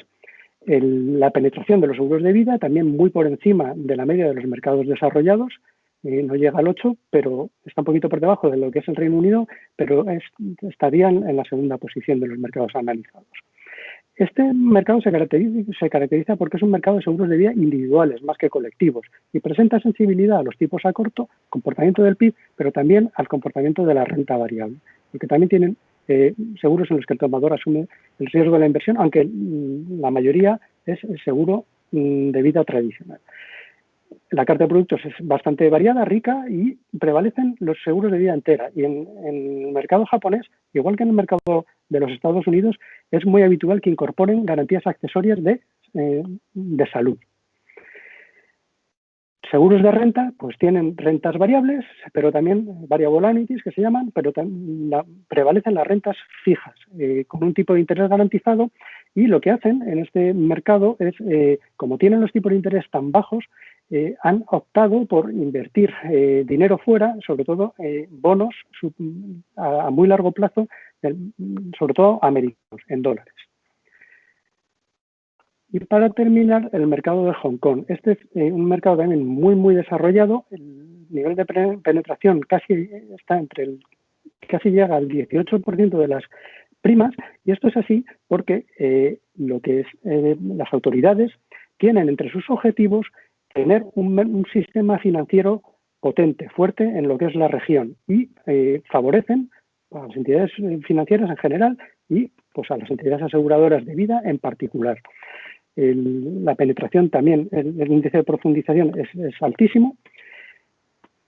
La penetración de los seguros de vida también muy por encima de la media de los mercados desarrollados, no llega al 8, pero está un poquito por debajo de lo que es el Reino Unido, pero estaría en la segunda posición de los mercados analizados. Este mercado se caracteriza porque es un mercado de seguros de vida individuales más que colectivos y presenta sensibilidad a los tipos a corto, comportamiento del PIB, pero también al comportamiento de la renta variable, porque también tienen seguros en los que el tomador asume el riesgo de la inversión, aunque la mayoría es el seguro de vida tradicional. La carta de productos es bastante variada, rica, y prevalecen los seguros de vida entera. Y en el mercado japonés, igual que en el mercado de los Estados Unidos, es muy habitual que incorporen garantías accesorias de salud. Seguros de renta, pues tienen rentas variables, pero también variable annuities, que se llaman, pero prevalecen las rentas fijas, con un tipo de interés garantizado, y lo que hacen en este mercado es, como tienen los tipos de interés tan bajos, han optado por invertir dinero fuera, sobre todo bonos a muy largo plazo, sobre todo americanos, en dólares. Y para terminar, el mercado de Hong Kong. Este es un mercado también muy, muy desarrollado. El nivel de penetración casi llega al 18% de las primas, y esto es así porque lo que es las autoridades tienen entre sus objetivos tener un sistema financiero potente, fuerte en lo que es la región, y favorecen a las entidades financieras en general y pues a las entidades aseguradoras de vida en particular. La penetración también, el índice de profundización es altísimo.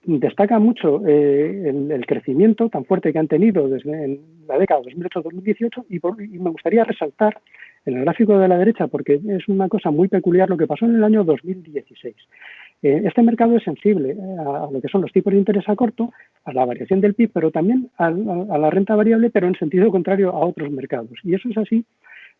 Destaca mucho el crecimiento tan fuerte que han tenido desde la década 2008-2018 y me gustaría resaltar en el gráfico de la derecha, porque es una cosa muy peculiar lo que pasó en el año 2016. Este mercado es sensible a lo que son los tipos de interés a corto, a la variación del PIB, pero también a la renta variable, pero en sentido contrario a otros mercados. Y eso es así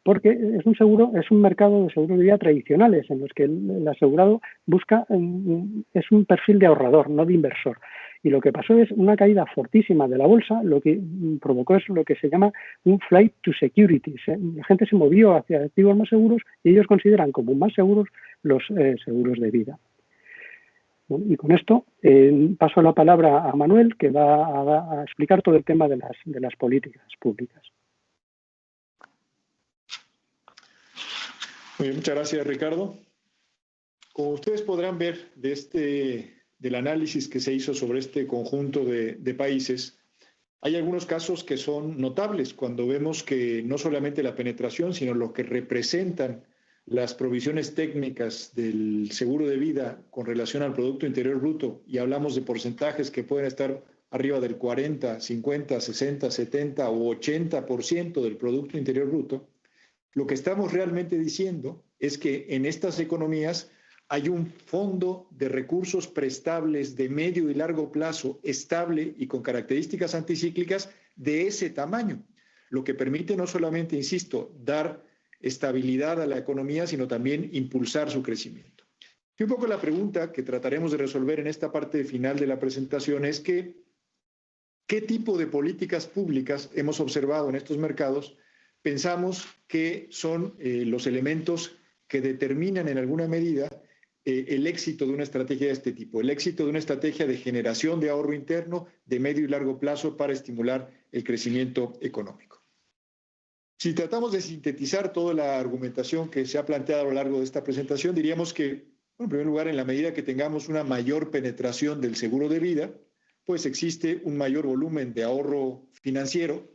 porque es un mercado de seguros de vida tradicionales en los que el asegurado es un perfil de ahorrador, no de inversor. Y lo que pasó es una caída fortísima de la bolsa, lo que provocó es lo que se llama un flight to securities. La gente se movió hacia activos más seguros y ellos consideran como más seguros los seguros de vida. Bueno, y con esto paso la palabra a Manuel, que va a explicar todo el tema de las políticas públicas. Muy bien, muchas gracias, Ricardo. Como ustedes podrán ver del análisis que se hizo sobre este conjunto de países, hay algunos casos que son notables cuando vemos que no solamente la penetración, sino lo que representan las provisiones técnicas del seguro de vida con relación al Producto Interior Bruto, y hablamos de porcentajes que pueden estar arriba del 40, 50, 60, 70 o 80% del Producto Interior Bruto, lo que estamos realmente diciendo es que en estas economías hay un fondo de recursos prestables de medio y largo plazo estable y con características anticíclicas de ese tamaño, lo que permite no solamente, insisto, dar estabilidad a la economía, sino también impulsar su crecimiento. Y un poco la pregunta que trataremos de resolver en esta parte final de la presentación es que, ¿qué tipo de políticas públicas hemos observado en estos mercados? Pensamos que son los elementos que determinan en alguna medida el éxito de una estrategia de este tipo, el éxito de una estrategia de generación de ahorro interno de medio y largo plazo para estimular el crecimiento económico. Si tratamos de sintetizar toda la argumentación que se ha planteado a lo largo de esta presentación, diríamos que, bueno, en primer lugar, en la medida que tengamos una mayor penetración del seguro de vida, pues existe un mayor volumen de ahorro financiero.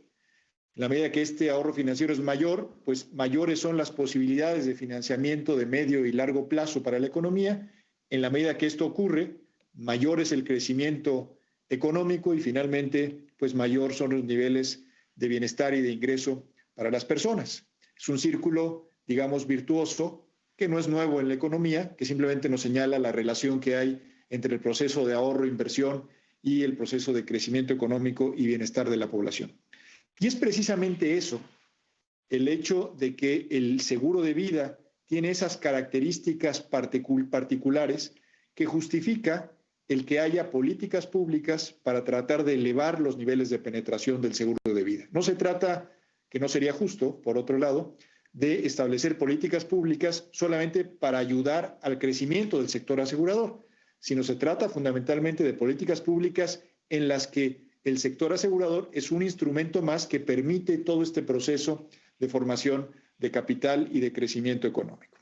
En la medida que este ahorro financiero es mayor, pues mayores son las posibilidades de financiamiento de medio y largo plazo para la economía. En la medida que esto ocurre, mayor es el crecimiento económico y finalmente, pues mayor son los niveles de bienestar y de ingreso para las personas. Es un círculo, digamos, virtuoso, que no es nuevo en la economía, que simplemente nos señala la relación que hay entre el proceso de ahorro, inversión y el proceso de crecimiento económico y bienestar de la población. Y es precisamente eso, el hecho de que el seguro de vida tiene esas características particulares que justifica el que haya políticas públicas para tratar de elevar los niveles de penetración del seguro de vida. No se trata, que no sería justo, por otro lado, de establecer políticas públicas solamente para ayudar al crecimiento del sector asegurador, sino se trata fundamentalmente de políticas públicas en las que el sector asegurador es un instrumento más que permite todo este proceso de formación de capital y de crecimiento económico.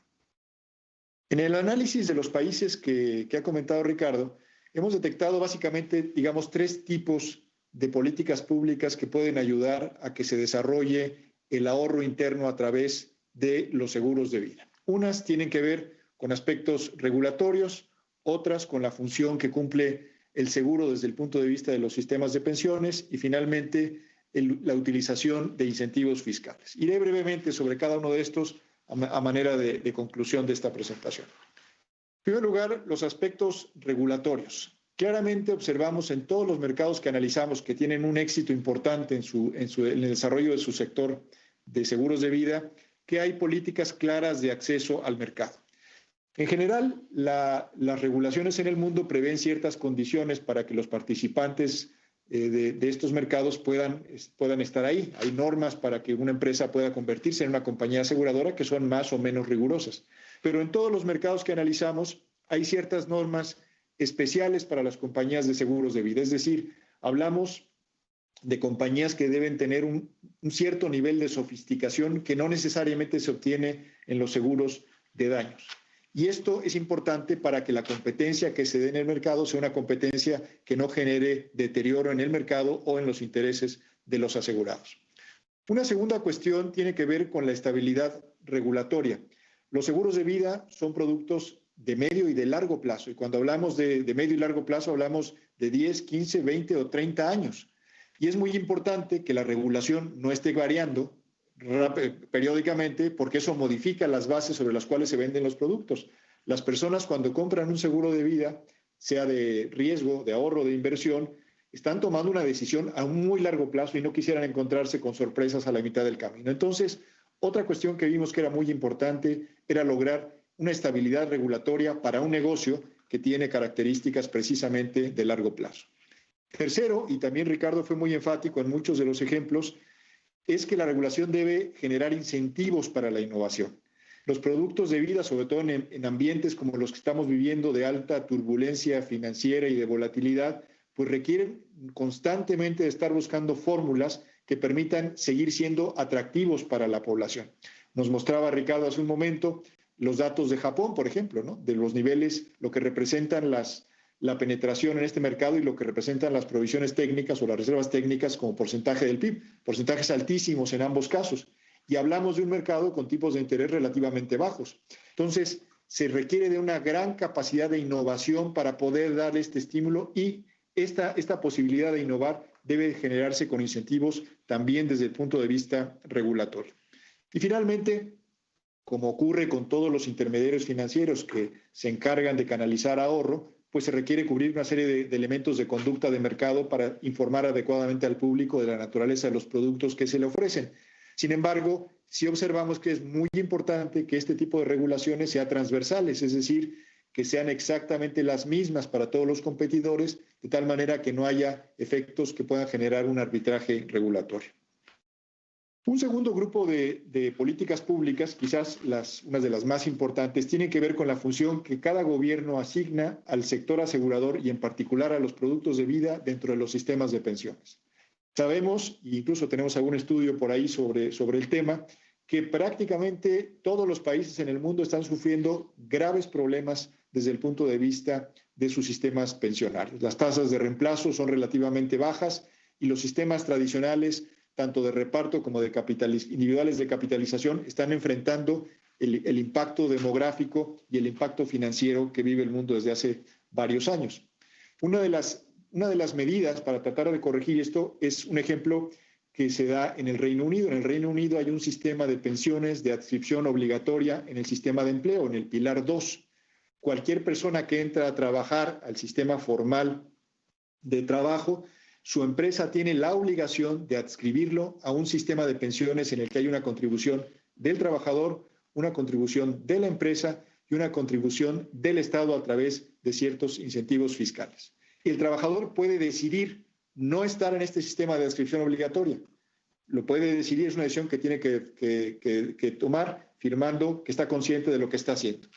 En el análisis de los países que ha comentado Ricardo, hemos detectado básicamente, digamos, 3 tipos de políticas públicas que pueden ayudar a que se desarrolle el ahorro interno a través de los seguros de vida. Unas tienen que ver con aspectos regulatorios, otras con la función que cumple el seguro desde el punto de vista de los sistemas de pensiones y finalmente la utilización de incentivos fiscales. Iré brevemente sobre cada uno de estos a manera de conclusión de esta presentación. En primer lugar, los aspectos regulatorios. Claramente observamos en todos los mercados que analizamos que tienen un éxito importante en el desarrollo de su sector de seguros de vida, que hay políticas claras de acceso al mercado. En general, las regulaciones en el mundo prevén ciertas condiciones para que los participantes de estos mercados puedan estar ahí. Hay normas para que una empresa pueda convertirse en una compañía aseguradora que son más o menos rigurosas. Pero en todos los mercados que analizamos hay ciertas normas especiales para las compañías de seguros de vida. Es decir, hablamos de compañías que deben tener un cierto nivel de sofisticación que no necesariamente se obtiene en los seguros de daños. Y esto es importante para que la competencia que se dé en el mercado sea una competencia que no genere deterioro en el mercado o en los intereses de los asegurados. Una segunda cuestión tiene que ver con la estabilidad regulatoria. Los seguros de vida son productos de medio y de largo plazo. Y cuando hablamos de medio y largo plazo, hablamos de 10, 15, 20 o 30 años. Y es muy importante que la regulación no esté variando periódicamente, porque eso modifica las bases sobre las cuales se venden los productos. Las personas cuando compran un seguro de vida, sea de riesgo, de ahorro, de inversión, están tomando una decisión a un muy largo plazo y no quisieran encontrarse con sorpresas a la mitad del camino. Entonces, otra cuestión que vimos que era muy importante era lograr una estabilidad regulatoria para un negocio que tiene características precisamente de largo plazo. Tercero, y también Ricardo fue muy enfático en muchos de los ejemplos, es que la regulación debe generar incentivos para la innovación. Los productos de vida, sobre todo en ambientes como los que estamos viviendo de alta turbulencia financiera y de volatilidad, pues requieren constantemente de estar buscando fórmulas que permitan seguir siendo atractivos para la población. Nos mostraba Ricardo hace un momento los datos de Japón, por ejemplo, ¿no? De los niveles, lo que representan la penetración en este mercado y lo que representan las provisiones técnicas o las reservas técnicas como porcentaje del PIB, porcentajes altísimos en ambos casos. Y hablamos de un mercado con tipos de interés relativamente bajos. Entonces, se requiere de una gran capacidad de innovación para poder dar este estímulo y esta posibilidad de innovar debe generarse con incentivos también desde el punto de vista regulatorio. Y finalmente, como ocurre con todos los intermediarios financieros que se encargan de canalizar ahorro, pues se requiere cubrir una serie de elementos de conducta de mercado para informar adecuadamente al público de la naturaleza de los productos que se le ofrecen. Sin embargo, sí observamos que es muy importante que este tipo de regulaciones sean transversales, es decir, que sean exactamente las mismas para todos los competidores, de tal manera que no haya efectos que puedan generar un arbitraje regulatorio. Un segundo grupo de políticas públicas, quizás una de las más importantes, tiene que ver con la función que cada gobierno asigna al sector asegurador y en particular a los productos de vida dentro de los sistemas de pensiones. Sabemos, e incluso tenemos algún estudio por ahí sobre el tema, que prácticamente todos los países en el mundo están sufriendo graves problemas desde el punto de vista de sus sistemas pensionarios. Las tasas de reemplazo son relativamente bajas y los sistemas tradicionales, tanto de reparto como de individuales de capitalización, están enfrentando el impacto demográfico y el impacto financiero que vive el mundo desde hace varios años. Una de las medidas para tratar de corregir esto es un ejemplo que se da en el Reino Unido. En el Reino Unido hay un sistema de pensiones de adscripción obligatoria en el sistema de empleo, en el Pilar 2. Cualquier persona que entra a trabajar al sistema formal de trabajo, su empresa tiene la obligación de adscribirlo a un sistema de pensiones en el que hay una contribución del trabajador, una contribución de la empresa y una contribución del Estado a través de ciertos incentivos fiscales. Y el trabajador puede decidir no estar en este sistema de adscripción obligatoria. Lo puede decidir, es una decisión que tiene que tomar firmando que está consciente de lo que está haciendo.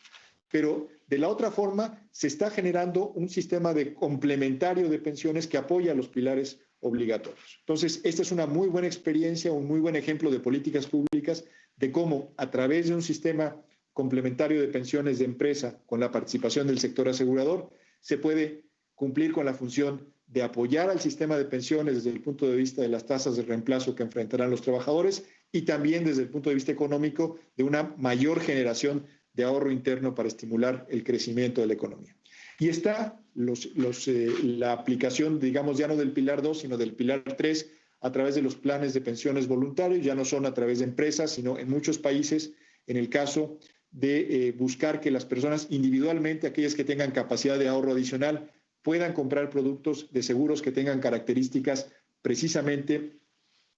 Pero de la otra forma se está generando un sistema complementario de pensiones que apoya a los pilares obligatorios. Entonces, esta es una muy buena experiencia, un muy buen ejemplo de políticas públicas de cómo a través de un sistema complementario de pensiones de empresa con la participación del sector asegurador se puede cumplir con la función de apoyar al sistema de pensiones desde el punto de vista de las tasas de reemplazo que enfrentarán los trabajadores y también desde el punto de vista económico de una mayor generación de ahorro interno para estimular el crecimiento de la economía. Y está la aplicación, digamos, ya no del Pilar 2, sino del Pilar 3, a través de los planes de pensiones voluntarios, ya no son a través de empresas, sino en muchos países, en el caso de buscar que las personas individualmente, aquellas que tengan capacidad de ahorro adicional, puedan comprar productos de seguros que tengan características precisamente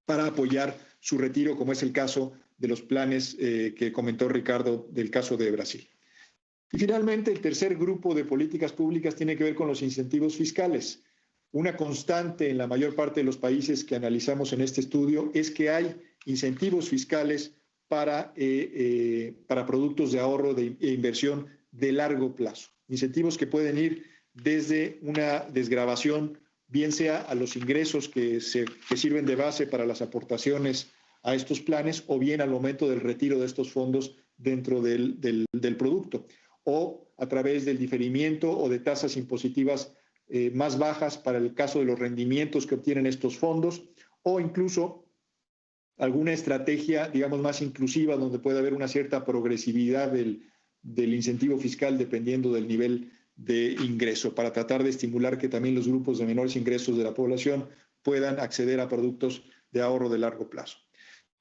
para apoyar su retiro, como es el caso de los planes que comentó Ricardo del caso de Brasil. Y finalmente, el tercer grupo de políticas públicas tiene que ver con los incentivos fiscales. Una constante en la mayor parte de los países que analizamos en este estudio es que hay incentivos fiscales para productos de ahorro e inversión de largo plazo. Incentivos que pueden ir desde una desgravación, bien sea a los ingresos que sirven de base para las aportaciones a estos planes o bien al momento del retiro de estos fondos dentro del producto, o a través del diferimiento o de tasas impositivas más bajas para el caso de los rendimientos que obtienen estos fondos, o incluso alguna estrategia, digamos, más inclusiva donde puede haber una cierta progresividad del incentivo fiscal dependiendo del nivel de ingreso para tratar de estimular que también los grupos de menores ingresos de la población puedan acceder a productos de ahorro de largo plazo.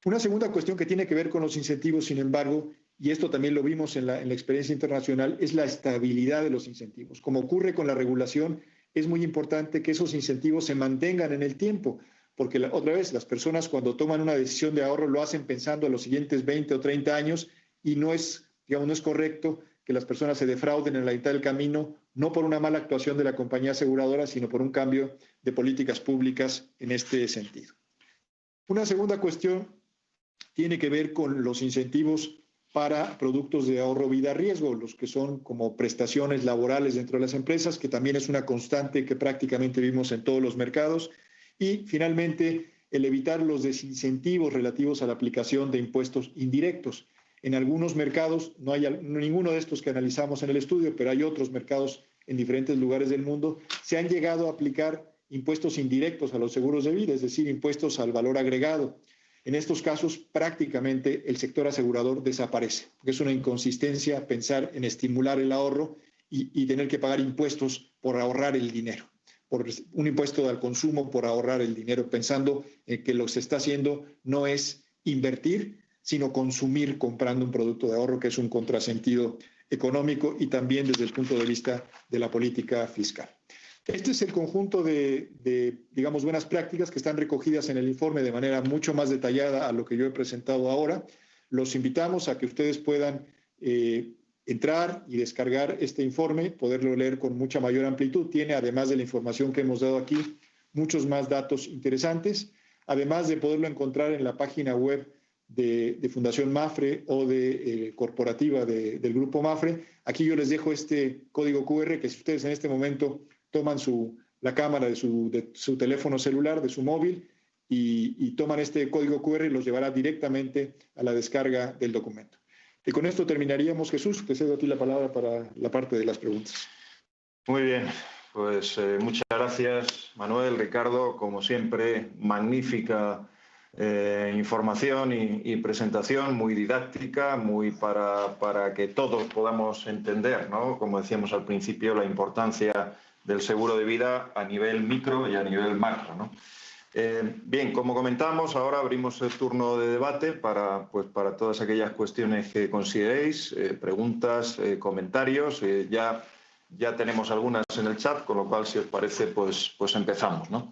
Una segunda cuestión que tiene que ver con los incentivos, sin embargo, y esto también lo vimos en la experiencia internacional, es la estabilidad de los incentivos. Como ocurre con la regulación, es muy importante que esos incentivos se mantengan en el tiempo, porque otra vez las personas cuando toman una decisión de ahorro lo hacen pensando en los siguientes 20 o 30 años y no es correcto que las personas se defrauden en la mitad del camino, no por una mala actuación de la compañía aseguradora, sino por un cambio de políticas públicas en este sentido. Una segunda cuestión tiene que ver con los incentivos para productos de ahorro vida-riesgo, los que son como prestaciones laborales dentro de las empresas, que también es una constante que prácticamente vimos en todos los mercados. Y finalmente, el evitar los desincentivos relativos a la aplicación de impuestos indirectos. En algunos mercados, no hay ninguno de estos que analizamos en el estudio, pero hay otros mercados en diferentes lugares del mundo, se han llegado a aplicar impuestos indirectos a los seguros de vida, es decir, impuestos al valor agregado. En estos casos, prácticamente el sector asegurador desaparece, porque es una inconsistencia pensar en estimular el ahorro y tener que pagar impuestos por ahorrar el dinero. por un impuesto al consumo por ahorrar el dinero, pensando que lo que se está haciendo no es invertir, sino consumir comprando un producto de ahorro, que es un contrasentido económico y también desde el punto de vista de la política fiscal. Este es el conjunto de, digamos, buenas prácticas que están recogidas en el informe de manera mucho más detallada a lo que yo he presentado ahora. Los invitamos a que ustedes puedan entrar y descargar este informe, poderlo leer con mucha mayor amplitud. Tiene, además de la información que hemos dado aquí, muchos más datos interesantes, además de poderlo encontrar en la página web de Fundación Mapfre o de corporativa del Grupo Mapfre. Aquí yo les dejo este código QR que si ustedes en este momento toman la cámara de su teléfono celular, de su móvil, y toman este código QR, los llevará directamente a la descarga del documento. Y con esto terminaríamos. Jesús, te cedo a ti la palabra para la parte de las preguntas. Muy bien, pues muchas gracias, Manuel, Ricardo. Como siempre, magnífica información y presentación, muy didáctica, muy para que todos podamos entender, ¿no? Como decíamos al principio, la importancia del seguro de vida a nivel micro y a nivel macro, ¿no? Bien, como comentamos, ahora abrimos el turno de debate para todas aquellas cuestiones que consideréis, preguntas, comentarios. Ya tenemos algunas en el chat, con lo cual, si os parece, pues empezamos, ¿no?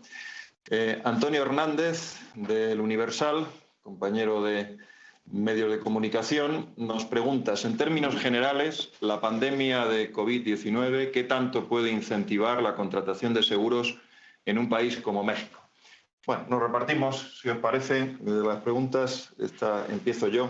Antonio Hernández, del Universal, compañero de medios de comunicación, nos pregunta, en términos generales, la pandemia de COVID-19, ¿qué tanto puede incentivar la contratación de seguros en un país como México? Bueno, nos repartimos, si os parece, las preguntas. Empiezo yo,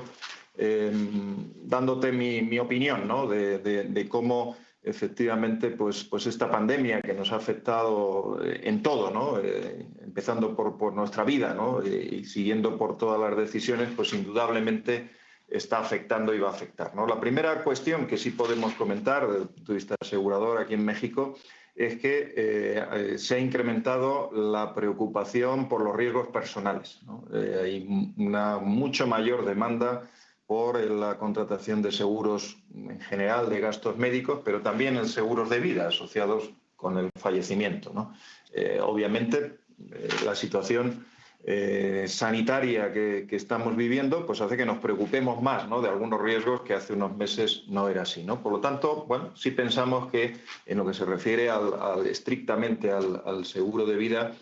dándote mi opinión, ¿no? de cómo efectivamente pues esta pandemia que nos ha afectado en todo, ¿no? Empezando por nuestra vida, ¿no? Y siguiendo por todas las decisiones, pues indudablemente está afectando y va a afectar, ¿no? La primera cuestión que sí podemos comentar desde el punto de vista asegurador aquí en México es que se ha incrementado la preocupación por los riesgos personales, ¿no? Hay una mucho mayor demanda por la contratación de seguros en general de gastos médicos, pero también en seguros de vida asociados con el fallecimiento, ¿no? Obviamente, la situación sanitaria que estamos viviendo pues hace que nos preocupemos más, ¿no? De algunos riesgos que hace unos meses no era así, ¿no? Por lo tanto, bueno, sí pensamos que en lo que se refiere estrictamente al seguro de vida,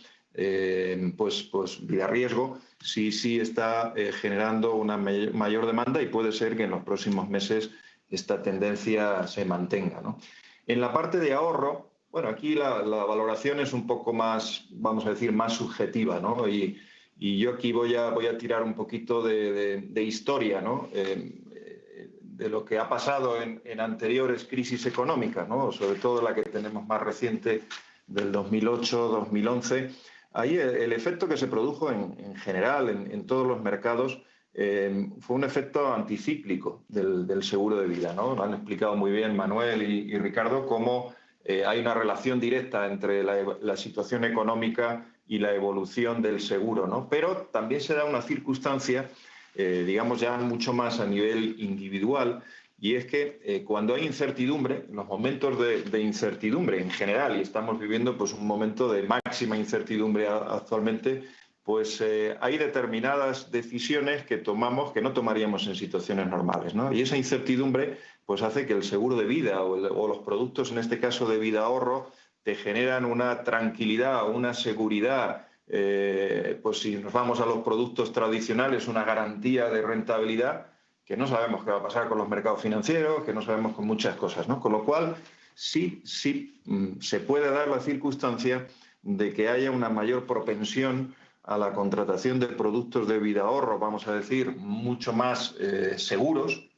pues vida riesgo, sí está generando una mayor demanda y puede ser que en los próximos meses esta tendencia se mantenga, ¿no? En la parte de ahorro, bueno, aquí la valoración es un poco más, vamos a decir, más subjetiva, ¿no? Y yo aquí voy a tirar un poquito de historia, ¿no? De lo que ha pasado en anteriores crisis económicas, ¿no? Sobre todo la que tenemos más reciente del 2008-2011. Ahí el efecto que se produjo en general en todos los mercados fue un efecto anticíclico del seguro de vida, ¿no? Lo han explicado muy bien Manuel y Ricardo cómo hay una relación directa entre la situación económica y la evolución del seguro, ¿no? Pero también se da una circunstancia, digamos ya mucho más a nivel individual, y es que cuando hay incertidumbre, en los momentos de incertidumbre en general, y estamos viviendo pues un momento de máxima incertidumbre actualmente, pues hay determinadas decisiones que tomamos que no tomaríamos en situaciones normales, ¿no? Y esa incertidumbre pues hace que el seguro de vida o los productos, en este caso de vida ahorro, te generan una tranquilidad, una seguridad, pues si nos vamos a los productos tradicionales, una garantía de rentabilidad, que no sabemos qué va a pasar con los mercados financieros, que no sabemos con muchas cosas, ¿no? Con lo cual, sí se puede dar la circunstancia de que haya una mayor propensión a la contratación de productos de vida ahorro, vamos a decir, mucho más seguros,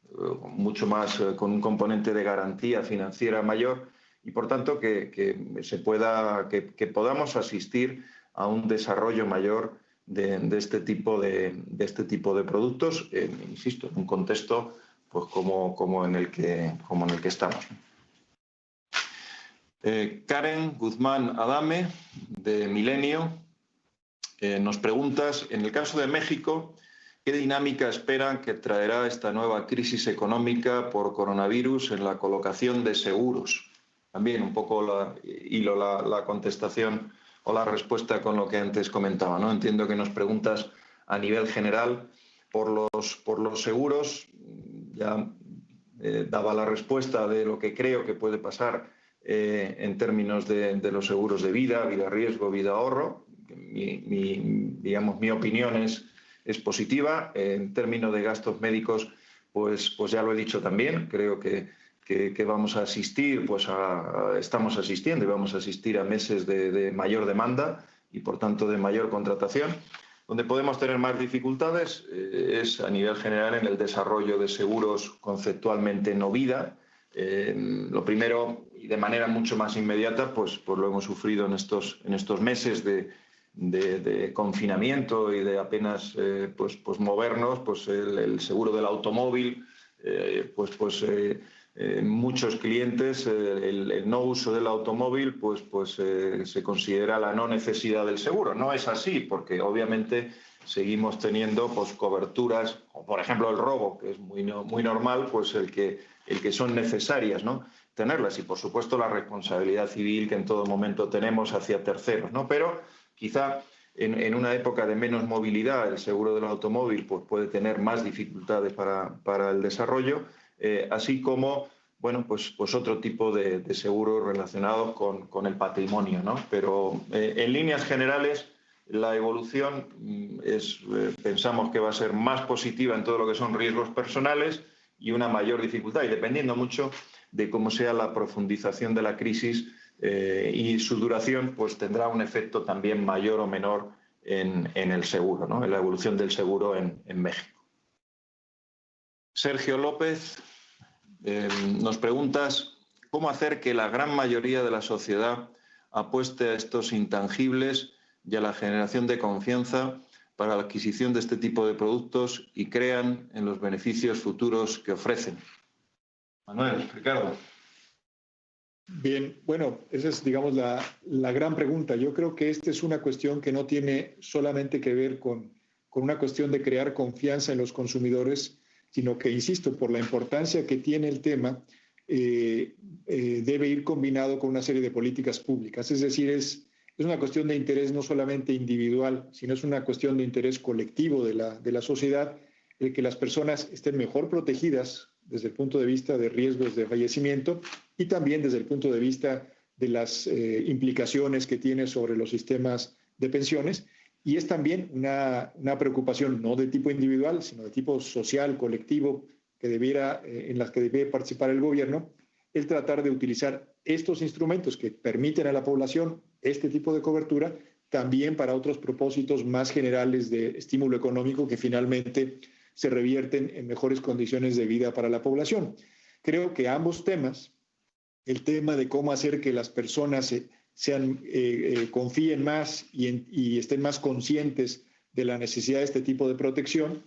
mucho más con un componente de garantía financiera mayor, y por tanto que podamos asistir a un desarrollo mayor de este tipo de productos, insisto, en un contexto pues como en el que estamos. Karen Guzmán Adame, de Milenio, nos preguntas, en el caso de México, ¿qué dinámica esperan que traerá esta nueva crisis económica por coronavirus en la colocación de seguros? también un poco la contestación o la respuesta con lo que antes comentaba, ¿no? Entiendo que nos preguntas a nivel general por los seguros. Ya daba la respuesta de lo que creo que puede pasar en términos de los seguros de vida, vida riesgo, vida ahorro. Mi opinión es positiva. En términos de gastos médicos, pues ya lo he dicho también. Creo que vamos a asistir, estamos asistiendo y vamos a asistir a meses de mayor demanda y, por tanto, de mayor contratación. Donde podemos tener más dificultades es a nivel general en el desarrollo de seguros conceptualmente no vida. Lo primero, y de manera mucho más inmediata, pues lo hemos sufrido en estos meses de confinamiento y de apenas movernos, pues el seguro del automóvil, muchos clientes, el no uso del automóvil se considera la no necesidad del seguro. No es así, porque obviamente seguimos teniendo coberturas, o por ejemplo el robo, que es muy normal, pues el que son necesarias, ¿no?, tenerlas, y por supuesto la responsabilidad civil que en todo momento tenemos hacia terceros, ¿no? Pero quizá en una época de menos movilidad el seguro del automóvil pues puede tener más dificultades para el desarrollo. Así como, bueno, pues otro tipo de seguros relacionados con el patrimonio, ¿no? Pero en líneas generales la evolución pensamos que va a ser más positiva en todo lo que son riesgos personales y una mayor dificultad, y dependiendo mucho de cómo sea la profundización de la crisis y su duración, pues tendrá un efecto también mayor o menor en el seguro, ¿no?, en la evolución del seguro en México. Sergio López, nos preguntas cómo hacer que la gran mayoría de la sociedad apueste a estos intangibles y a la generación de confianza para la adquisición de este tipo de productos y crean en los beneficios futuros que ofrecen. Manuel, Ricardo. Bien, bueno, esa es, digamos, la gran pregunta. Yo creo que esta es una cuestión que no tiene solamente que ver con una cuestión de crear confianza en los consumidores, sino que, insisto, por la importancia que tiene el tema, debe ir combinado con una serie de políticas públicas. Es decir, es una cuestión de interés no solamente individual, sino es una cuestión de interés colectivo de la sociedad, el que las personas estén mejor protegidas desde el punto de vista de riesgos de fallecimiento y también desde el punto de vista de las implicaciones que tiene sobre los sistemas de pensiones. Y es también una preocupación no de tipo individual, sino de tipo social, colectivo, en las que debe participar el gobierno, el tratar de utilizar estos instrumentos que permiten a la población este tipo de cobertura también para otros propósitos más generales de estímulo económico que finalmente se revierten en mejores condiciones de vida para la población. Creo que ambos temas, el tema de cómo hacer que las personas confíen más y estén más conscientes de la necesidad de este tipo de protección,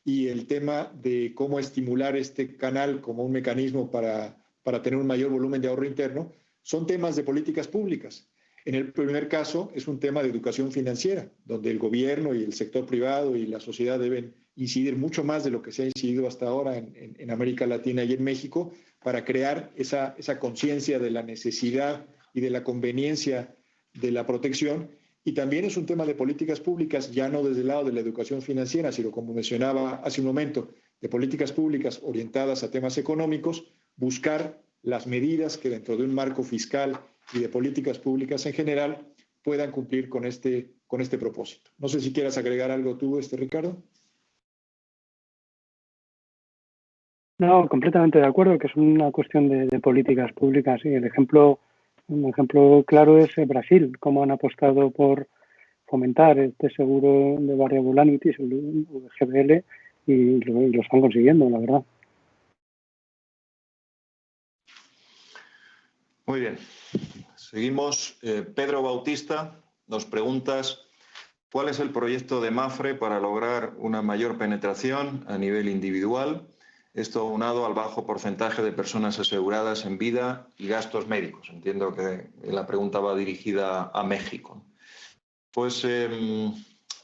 y el tema de cómo estimular este canal como un mecanismo para tener un mayor volumen de ahorro interno, son temas de políticas públicas. En el primer caso es un tema de educación financiera, donde el gobierno y el sector privado y la sociedad deben incidir mucho más de lo que se ha incidido hasta ahora en América Latina y en México, para crear esa conciencia de la necesidad y de la conveniencia de la protección. Y también es un tema de políticas públicas, ya no desde el lado de la educación financiera, sino, como mencionaba hace un momento, de políticas públicas orientadas a temas económicos, buscar las medidas que dentro de un marco fiscal y de políticas públicas en general puedan cumplir con este propósito. No sé si quieras agregar algo tú, Ricardo. No, completamente de acuerdo, que es una cuestión de políticas públicas. Y un ejemplo claro es Brasil, cómo han apostado por fomentar este seguro de variable annuities, el GBL, y lo están consiguiendo, la verdad. Muy bien. Seguimos. Pedro Bautista, nos preguntas ¿cuál es el proyecto de MAPFRE para lograr una mayor penetración a nivel individual? Esto aunado al bajo porcentaje de personas aseguradas en vida y gastos médicos. Entiendo que la pregunta va dirigida a México. Pues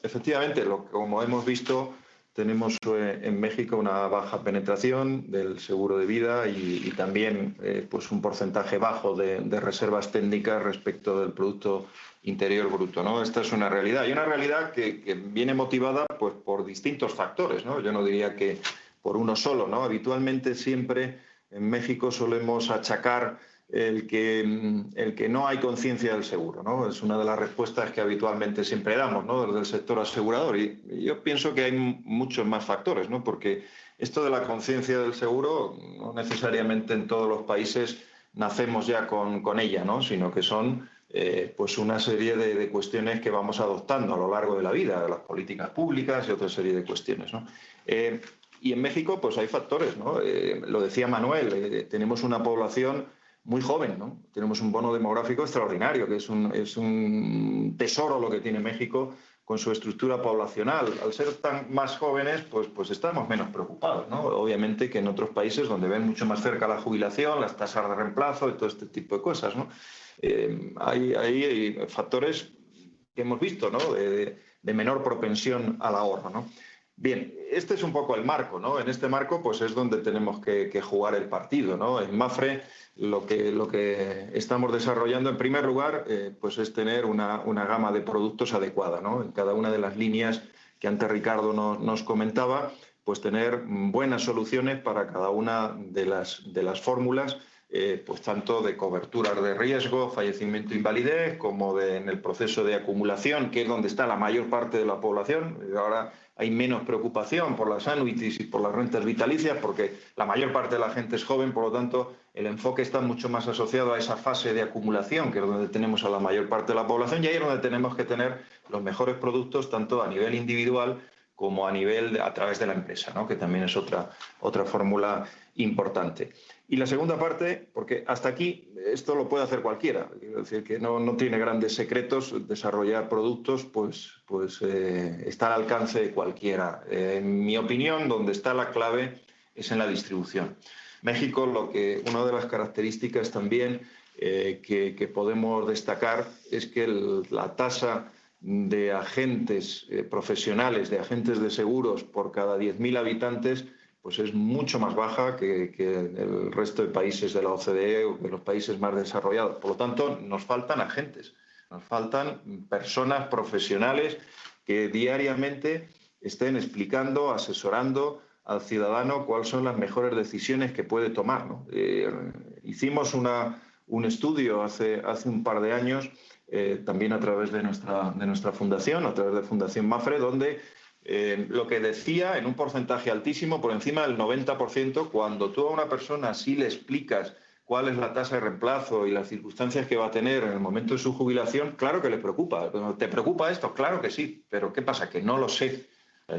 efectivamente, como hemos visto, tenemos en México una baja penetración del seguro de vida y también pues un porcentaje bajo de reservas técnicas respecto del Producto Interior Bruto, ¿no? Esta es una realidad, y una realidad que viene motivada pues, por distintos factores, ¿no? Yo no diría que por uno solo, ¿no? Habitualmente siempre en México solemos achacar el que no hay conciencia del seguro, ¿no? Es una de las respuestas que habitualmente siempre damos, ¿no? Desde el sector asegurador. Y yo pienso que hay muchos más factores, ¿no? Porque esto de la conciencia del seguro no necesariamente en todos los países nacemos ya con ella, ¿no? Sino que son pues una serie de cuestiones que vamos adoptando a lo largo de la vida, de las políticas públicas y otra serie de cuestiones, ¿no? Y en México pues hay factores, ¿no? Lo decía Manuel, tenemos una población muy joven, ¿no? Tenemos un bono demográfico extraordinario, que es un tesoro lo que tiene México con su estructura poblacional. Al ser tan más jóvenes, pues estamos menos preocupados, ¿no? Obviamente que en otros países donde ven mucho más cerca la jubilación, las tasas de reemplazo y todo este tipo de cosas, ¿no? Hay factores que hemos visto, ¿no? De menor propensión al ahorro, ¿no? Bien, este es un poco el marco, ¿no? En este marco pues es donde tenemos que jugar el partido, ¿no? En Mapfre lo que estamos desarrollando en primer lugar pues es tener una gama de productos adecuada, ¿no? En cada una de las líneas que antes Ricardo nos comentaba, pues tener buenas soluciones para cada una de las fórmulas, pues tanto de coberturas de riesgo, fallecimiento, invalidez, como en el proceso de acumulación, que es donde está la mayor parte de la población. Ahora hay menos preocupación por las annuities y por las rentas vitalicias, porque la mayor parte de la gente es joven, por lo tanto, el enfoque está mucho más asociado a esa fase de acumulación, que es donde tenemos a la mayor parte de la población, y ahí es donde tenemos que tener los mejores productos, tanto a nivel individual como a través de la empresa, ¿no? Que también es otra fórmula importante. Y la segunda parte, porque hasta aquí esto lo puede hacer cualquiera, quiero decir que no tiene grandes secretos, desarrollar productos pues está al alcance de cualquiera. En mi opinión, donde está la clave es en la distribución. México, una de las características también que podemos destacar es que la tasa de agentes profesionales, de agentes de seguros por cada 10.000 habitantes, pues es mucho más baja que el resto de países de la OCDE o de los países más desarrollados. Por lo tanto, nos faltan agentes, nos faltan personas profesionales que diariamente estén explicando, asesorando al ciudadano cuáles son las mejores decisiones que puede tomar, ¿no? Hicimos un estudio hace un par de años, también a través de nuestra fundación, a través de Fundación Mapfre, donde lo que decía en un porcentaje altísimo, por encima del 90%, cuando tú a una persona sí le explicas cuál es la tasa de reemplazo y las circunstancias que va a tener en el momento de su jubilación, claro que le preocupa. ¿Te preocupa esto? Claro que sí, pero ¿qué pasa? Que no lo sé.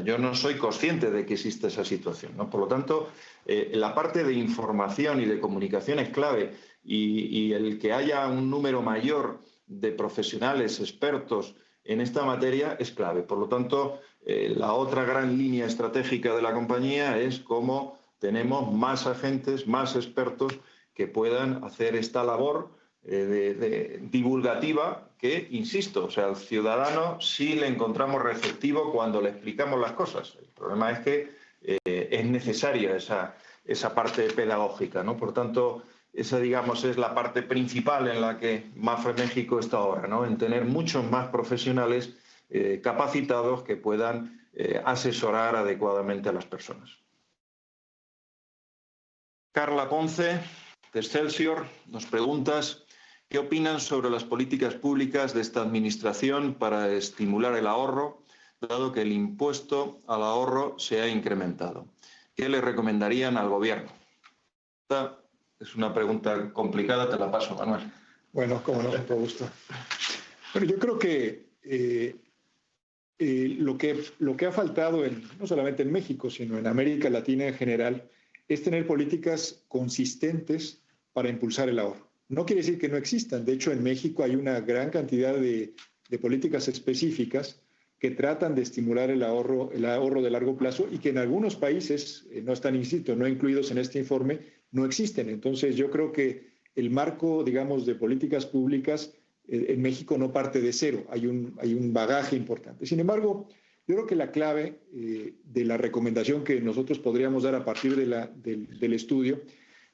Yo no soy consciente de que existe esa situación, ¿no? Por lo tanto, la parte de información y de comunicación es clave, y el que haya un número mayor de profesionales expertos en esta materia es clave. Por lo tanto, la otra gran línea estratégica de la compañía es cómo tenemos más agentes, más expertos que puedan hacer esta labor divulgativa que, insisto, o sea, al ciudadano sí le encontramos receptivo cuando le explicamos las cosas. El problema es que es necesaria esa parte pedagógica, ¿no? Por tanto, esa, digamos, es la parte principal en la que Mapfre México está ahora, ¿no? En tener muchos más profesionales capacitados que puedan asesorar adecuadamente a las personas. Carla Ponce, de Excelsior, nos preguntas ¿qué opinan sobre las políticas públicas de esta administración para estimular el ahorro, dado que el impuesto al ahorro se ha incrementado? ¿Qué le recomendarían al gobierno? Esta es una pregunta complicada, te la paso, Manuel. Bueno, cómo no, con todo gusto. Bueno, yo creo que lo que ha faltado no solamente en México, sino en América Latina en general, es tener políticas consistentes para impulsar el ahorro. No quiere decir que no existan. De hecho, en México hay una gran cantidad de políticas específicas que tratan de estimular el ahorro de largo plazo, y que en algunos países no están, insisto, no incluidos en este informe, no existen. Entonces, yo creo que el marco, digamos, de políticas públicas en México no parte de cero. Hay un bagaje importante. Sin embargo, Yo creo que la clave de la recomendación que nosotros podríamos dar a partir del estudio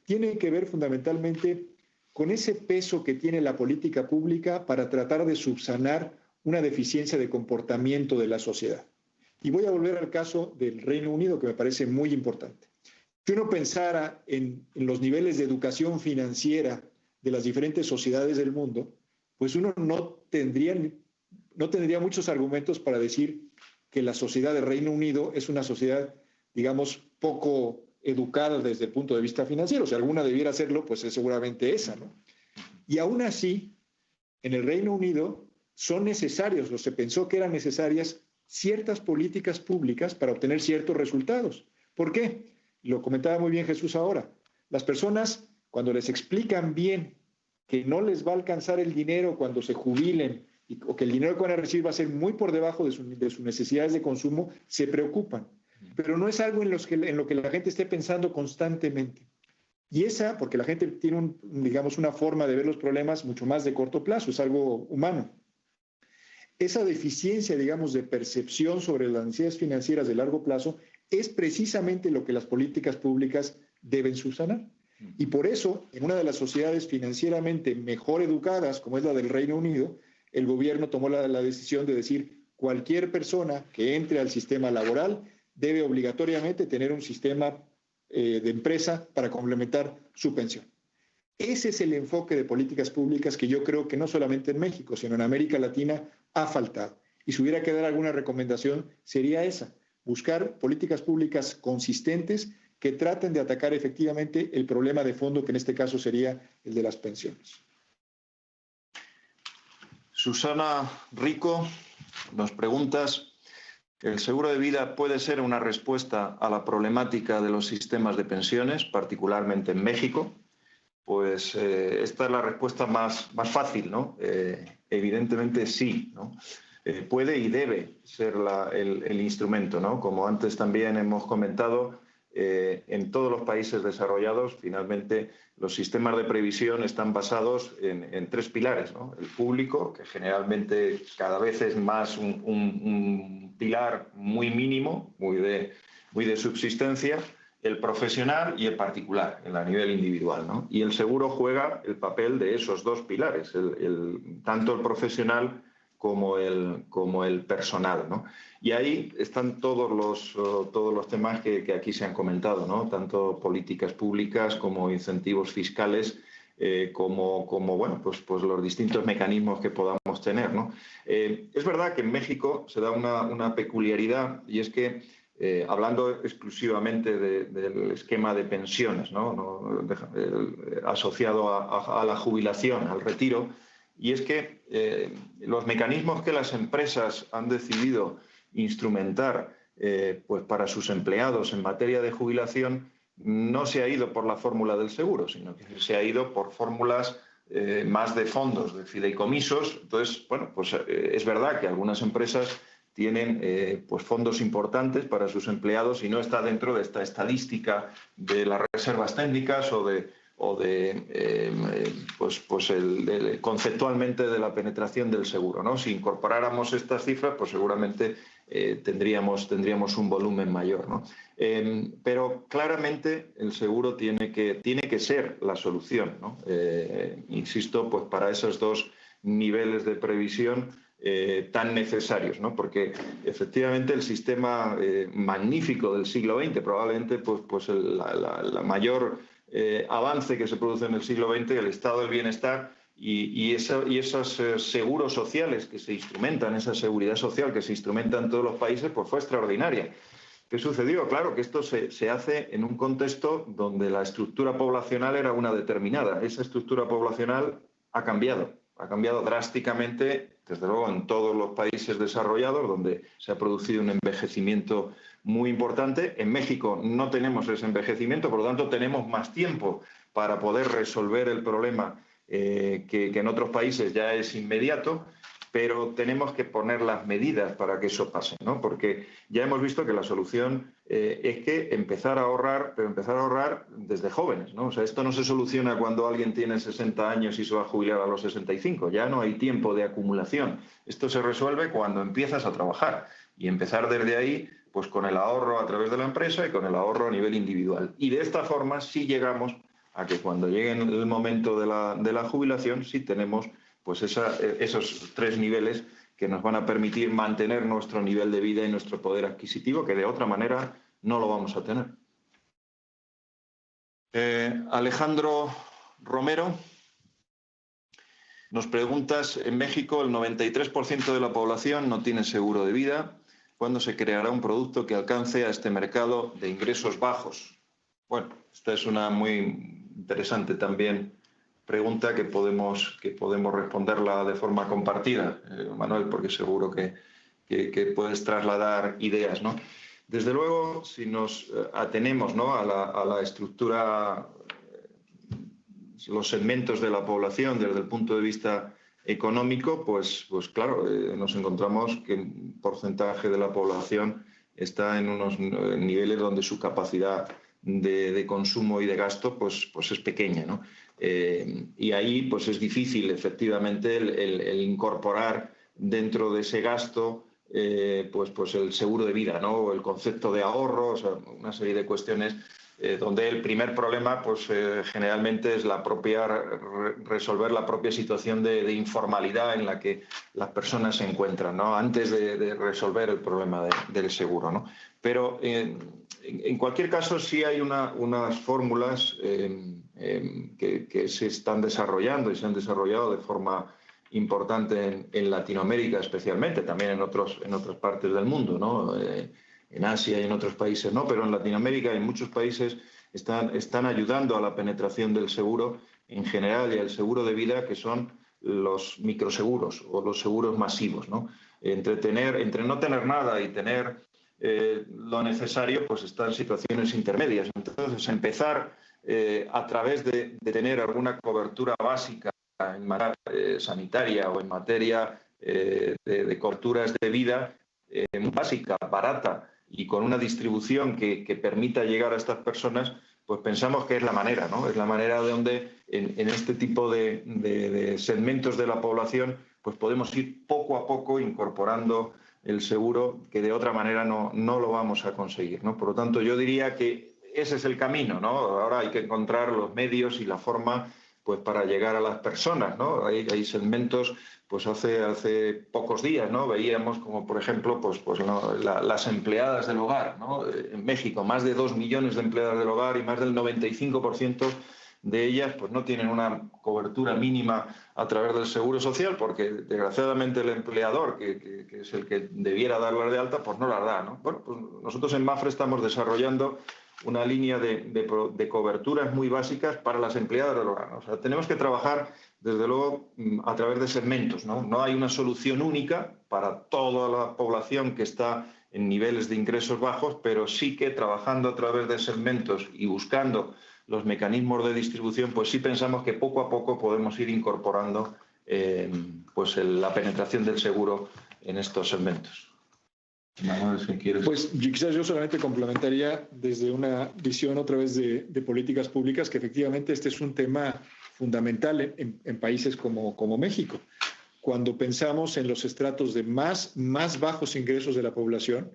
tiene que ver fundamentalmente con ese peso que tiene la política pública para tratar de subsanar una deficiencia de comportamiento de la sociedad. Y voy a volver al caso del Reino Unido, que me parece muy importante. Si uno pensara en los niveles de educación financiera de las diferentes sociedades del mundo, pues uno no tendría muchos argumentos para decir que la sociedad del Reino Unido es una sociedad, digamos, poco educada desde el punto de vista financiero. Si alguna debiera serlo, pues es seguramente esa, ¿no? Y aún así, en el Reino Unido son necesarios, o se pensó que eran necesarias, ciertas políticas públicas para obtener ciertos resultados. ¿Por qué? Lo comentaba muy bien Jesús ahora. Las personas, cuando les explican bien que no les va a alcanzar el dinero cuando se jubilen o que el dinero que van a recibir va a ser muy por debajo de sus necesidades de consumo, se preocupan. Pero no es algo en lo que la gente esté pensando constantemente. Y porque la gente tiene, digamos, una forma de ver los problemas mucho más de corto plazo, es algo humano. Esa deficiencia, digamos, de percepción sobre las necesidades financieras de largo plazo es precisamente lo que las políticas públicas deben subsanar. Y por eso, en una de las sociedades financieramente mejor educadas, como es la del Reino Unido, el gobierno tomó la decisión de decir cualquier persona que entre al sistema laboral debe obligatoriamente tener un sistema de empresa para complementar su pensión. Ese es el enfoque de políticas públicas que yo creo que no solamente en México, sino en América Latina ha faltado. Y si hubiera que dar alguna recomendación, sería esa: buscar políticas públicas consistentes que traten de atacar efectivamente el problema de fondo, que en este caso sería el de las pensiones. Susana Rico, nos preguntas: ¿el seguro de vida puede ser una respuesta a la problemática de los sistemas de pensiones, particularmente en México? Pues esta es la respuesta más fácil, ¿no? Evidentemente sí, ¿no? Puede y debe ser el instrumento, ¿no? Como antes también hemos comentado, en todos los países desarrollados, finalmente, los sistemas de previsión están basados en tres pilares, ¿no? El público, que generalmente cada vez es más un pilar muy mínimo, muy de subsistencia; el profesional y el particular, a nivel individual, ¿no? Y el seguro juega el papel de esos dos pilares, tanto el profesional como el personal, ¿no? Y ahí están todos los temas que aquí se han comentado, ¿no? Tanto políticas públicas como incentivos fiscales, como bueno, pues los distintos mecanismos que podamos tener, ¿no? Es verdad que en México se da una peculiaridad, y es que, hablando exclusivamente del esquema de pensiones, ¿no? Asociado a la jubilación, al retiro, y es que los mecanismos que las empresas han decidido instrumentar pues para sus empleados en materia de jubilación no se ha ido por la fórmula del seguro, sino que se ha ido por fórmulas más de fondos, de fideicomisos. Entonces, bueno, pues es verdad que algunas empresas tienen pues fondos importantes para sus empleados y no está dentro de esta estadística de las reservas técnicas conceptualmente de la penetración del seguro, ¿no? Si incorporáramos estas cifras, pues seguramente tendríamos un volumen mayor, ¿no? Pero claramente el seguro tiene que ser la solución, ¿no? Insisto, pues para esos dos niveles de previsión tan necesarios, ¿no? Porque efectivamente el sistema magnífico del siglo XX, probablemente la mayor avance que se produce en el siglo XX, el estado del bienestar y esos seguros sociales que se instrumentan, esa seguridad social que se instrumenta en todos los países, pues fue extraordinaria. ¿Qué sucedió? Claro que esto se hace en un contexto donde la estructura poblacional era una determinada. Esa estructura poblacional ha cambiado drásticamente, desde luego en todos los países desarrollados, donde se ha producido un envejecimiento muy importante. En México no tenemos ese envejecimiento, por lo tanto tenemos más tiempo para poder resolver el problema que en otros países ya es inmediato, pero tenemos que poner las medidas para que eso pase, ¿no? Porque ya hemos visto que la solución es que empezar a ahorrar, pero empezar a ahorrar desde jóvenes, ¿no? O sea, esto no se soluciona cuando alguien tiene 60 años y se va a jubilar a los 65, ya no hay tiempo de acumulación. Esto se resuelve cuando empiezas a trabajar. Y empezar desde ahí, pues con el ahorro a través de la empresa y con el ahorro a nivel individual. Y de esta forma sí llegamos a que cuando llegue el momento de la jubilación, sí tenemos pues esos 3 niveles que nos van a permitir mantener nuestro nivel de vida y nuestro poder adquisitivo, que de otra manera no lo vamos a tener. Alejandro Romero nos preguntas, en México el 93% de la población no tiene seguro de vida. ¿Cuándo se creará un producto que alcance a este mercado de ingresos bajos? Bueno, esta es una muy interesante también pregunta que podemos responderla de forma compartida, Manuel, porque seguro que puedes trasladar ideas, ¿no? Desde luego, si nos atenemos, ¿no?, a la estructura, los segmentos de la población desde el punto de vista económico, pues claro, nos encontramos que un porcentaje de la población está en unos niveles donde su capacidad de consumo y de gasto pues es pequeña, ¿no? Y ahí pues es difícil efectivamente el incorporar dentro de ese gasto pues el seguro de vida, ¿no? O el concepto de ahorro, o sea, una serie de cuestiones donde el primer problema pues generalmente es resolver la propia situación de informalidad en la que las personas se encuentran, ¿no?, antes de resolver el problema del seguro, ¿no? Pero en cualquier caso sí hay unas fórmulas que se están desarrollando y se han desarrollado de forma importante en Latinoamérica especialmente, también en otras partes del mundo, ¿no? En Asia y en otros países no, pero en Latinoamérica y en muchos países están ayudando a la penetración del seguro en general y al seguro de vida, que son los microseguros o los seguros masivos, ¿no? Entre no tener nada y tener lo necesario, pues están situaciones intermedias. Entonces, empezar a través de tener alguna cobertura básica en materia sanitaria o en materia de coberturas de vida básica, barata y con una distribución que permita llegar a estas personas, pues pensamos que es la manera, ¿no? Es la manera de donde en este tipo de segmentos de la población pues podemos ir poco a poco incorporando el seguro, que de otra manera no lo vamos a conseguir, ¿no? Por lo tanto, yo diría que ese es el camino, ¿no? Ahora hay que encontrar los medios y la forma pues para llegar a las personas, ¿no? Hay segmentos, pues hace pocos días, ¿no?, veíamos como, por ejemplo, las empleadas del hogar, ¿no? En México, más de 2 millones de empleadas del hogar y más del 95% de ellas pues no tienen una cobertura mínima a través del Seguro Social, porque desgraciadamente el empleador, que es el que debiera darlas de alta, pues no las da, ¿no? Bueno, pues nosotros en Mapfre estamos desarrollando una línea de coberturas muy básicas para las empleadas del hogar. O sea, tenemos que trabajar, desde luego, a través de segmentos, ¿no? No hay una solución única para toda la población que está en niveles de ingresos bajos, pero sí que trabajando a través de segmentos y buscando los mecanismos de distribución, pues sí pensamos que poco a poco podemos ir incorporando la penetración del seguro en estos segmentos. Manuel, si quieres. Pues quizás yo solamente complementaría desde una visión otra vez de políticas públicas, que efectivamente este es un tema fundamental en países como México. Cuando pensamos en los estratos de más bajos ingresos de la población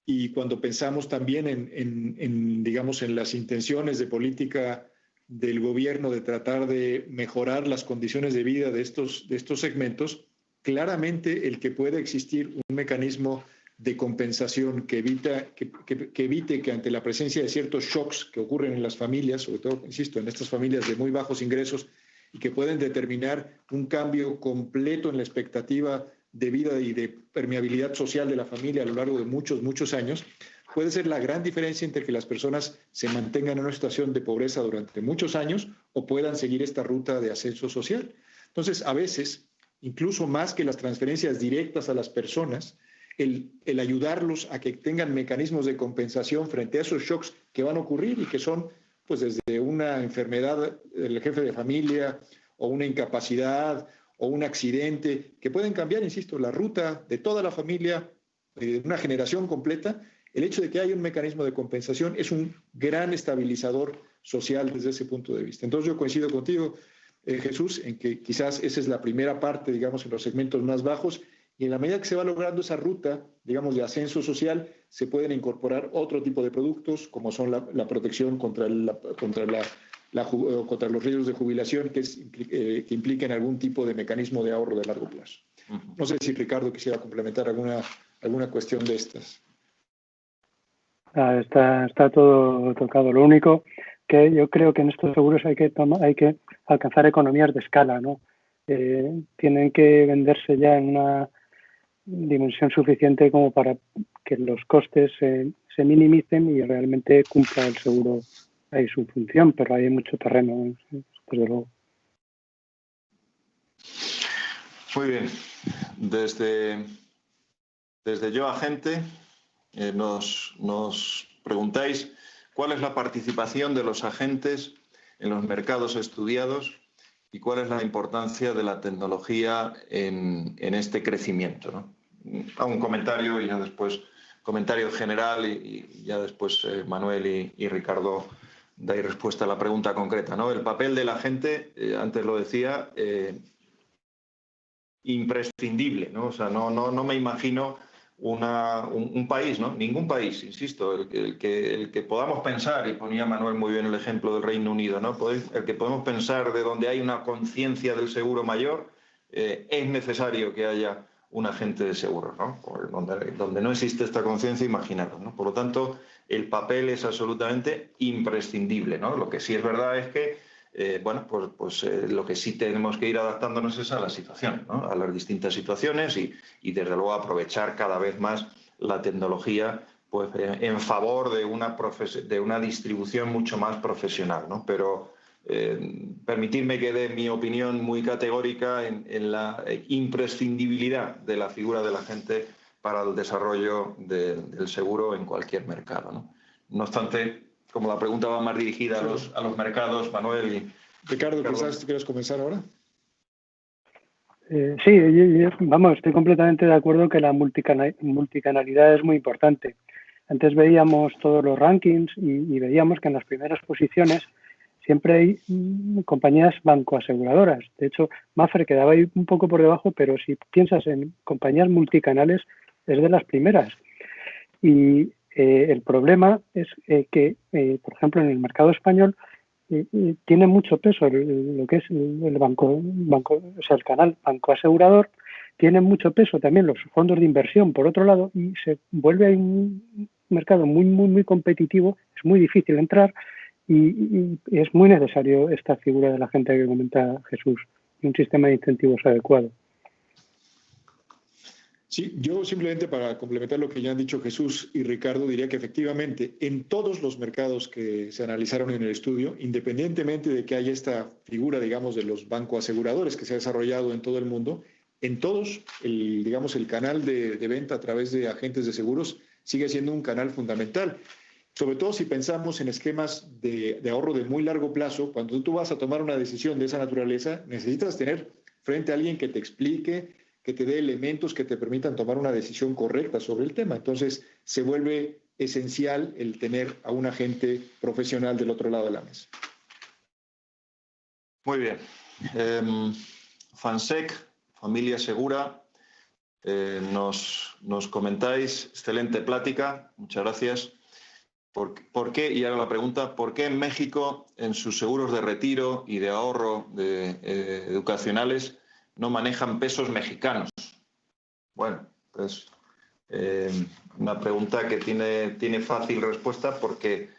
y cuando pensamos también digamos, en las intenciones de política del gobierno de tratar de mejorar las condiciones de vida de estos segmentos, claramente el que pueda existir un mecanismo de compensación que evite que ante la presencia de ciertos shocks que ocurren en las familias, sobre todo, insisto, en estas familias de muy bajos ingresos, y que pueden determinar un cambio completo en la expectativa de vida y de permeabilidad social de la familia a lo largo de muchos años, puede ser la gran diferencia entre que las personas se mantengan en una situación de pobreza durante muchos años o puedan seguir esta ruta de ascenso social. Entonces, a veces, incluso más que las transferencias directas a las personas, el ayudarlos a que tengan mecanismos de compensación frente a esos shocks que van a ocurrir y que son, pues, desde una enfermedad del jefe de familia o una incapacidad o un accidente, que pueden cambiar, insisto, la ruta de toda la familia, de una generación completa. El hecho de que haya un mecanismo de compensación es un gran estabilizador social desde ese punto de vista. Entonces yo coincido contigo, Jesús, en que quizás esa es la primera parte, digamos, en los segmentos más bajos, Y en la medida que se va logrando esa ruta, digamos, de ascenso social, se pueden incorporar otro tipo de productos, como son la protección contra los riesgos de jubilación, que impliquen algún tipo de mecanismo de ahorro de largo plazo. No sé si Ricardo quisiera complementar alguna cuestión de estas. Está todo tocado. Lo único que yo creo que en estos seguros hay que alcanzar economías de escala, ¿no? Tienen que venderse ya en una dimensión suficiente como para que los costes se minimicen y realmente cumpla el seguro ahí su función, pero hay mucho terreno, desde luego. Muy bien. Desde Yo Agente nos preguntáis cuál es la participación de los agentes en los mercados estudiados y cuál es la importancia de la tecnología en este crecimiento, ¿no? Hago un comentario y ya después, comentario general y ya después Manuel y Ricardo dais respuesta a la pregunta concreta, ¿no? El papel del agente, antes lo decía, imprescindible, ¿no? O sea, no me imagino un país, ¿no? Ningún país, insisto, el que podamos pensar, y ponía Manuel muy bien el ejemplo del Reino Unido, ¿no? El que podemos pensar de donde hay una conciencia del seguro mayor, es necesario que haya un agente de seguros, ¿no? Donde no existe esta conciencia, imaginaros, ¿no? Por lo tanto, el papel es absolutamente imprescindible, ¿no? Lo que sí es verdad es que lo que sí tenemos que ir adaptándonos es a la situación, ¿no? A las distintas situaciones y desde luego aprovechar cada vez más la tecnología pues, en favor de una distribución mucho más profesional, ¿no? Pero permitidme que dé mi opinión muy categórica en la imprescindibilidad de la figura del agente para el desarrollo del seguro en cualquier mercado, ¿no? No obstante, como la pregunta va más dirigida a los mercados, Manuel y Ricardo, quizás quieras comenzar ahora. Sí, estoy completamente de acuerdo que la multicanalidad es muy importante. Antes veíamos todos los rankings y veíamos que en las primeras posiciones siempre hay compañías bancoaseguradoras. De hecho, Mapfre quedaba ahí un poco por debajo, pero si piensas en compañías multicanales, es de las primeras. Y el problema es que, por ejemplo, en el mercado español tiene mucho peso lo que es el banco, o sea, el canal banco asegurador, tiene mucho peso también los fondos de inversión, por otro lado, y se vuelve un mercado muy competitivo, es muy difícil entrar y es muy necesario esta figura de la gente que comenta Jesús, y un sistema de incentivos adecuado. Sí, yo simplemente para complementar lo que ya han dicho Jesús y Ricardo, diría que efectivamente en todos los mercados que se analizaron en el estudio, independientemente de que haya esta figura, digamos, de los bancoaseguradores que se ha desarrollado en todo el mundo, en todos, el canal de venta a través de agentes de seguros sigue siendo un canal fundamental. Sobre todo si pensamos en esquemas de ahorro de muy largo plazo, cuando tú vas a tomar una decisión de esa naturaleza, necesitas tener frente a alguien que te explique, que te dé elementos que te permitan tomar una decisión correcta sobre el tema. Entonces, se vuelve esencial el tener a un agente profesional del otro lado de la mesa. Muy bien. Fansec, Familia Segura, nos comentáis, excelente plática, muchas gracias. ¿Por qué? Y ahora la pregunta, ¿por qué en México, en sus seguros de retiro y de ahorro educacionales, no manejan pesos mexicanos? Bueno, pues una pregunta que tiene fácil respuesta porque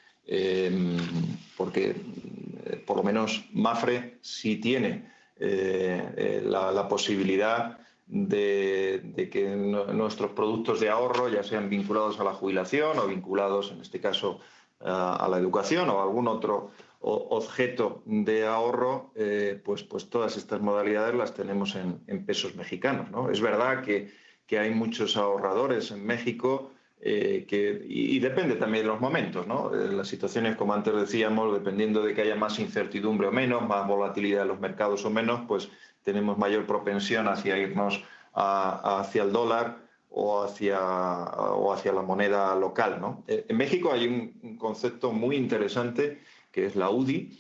por lo menos Mapfre sí tiene la posibilidad de que nuestros productos de ahorro, ya sean vinculados a la jubilación o vinculados, en este caso, a la educación o a algún otro objeto de ahorro, pues todas estas modalidades las tenemos en pesos mexicanos, ¿no? Es verdad que hay muchos ahorradores en México y depende también de los momentos, ¿no? Las situaciones, como antes decíamos, dependiendo de que haya más incertidumbre o menos, más volatilidad en los mercados o menos, pues tenemos mayor propensión hacia irnos hacia el dólar o hacia la moneda local, ¿no? En México hay un concepto muy interesante que es la UDI,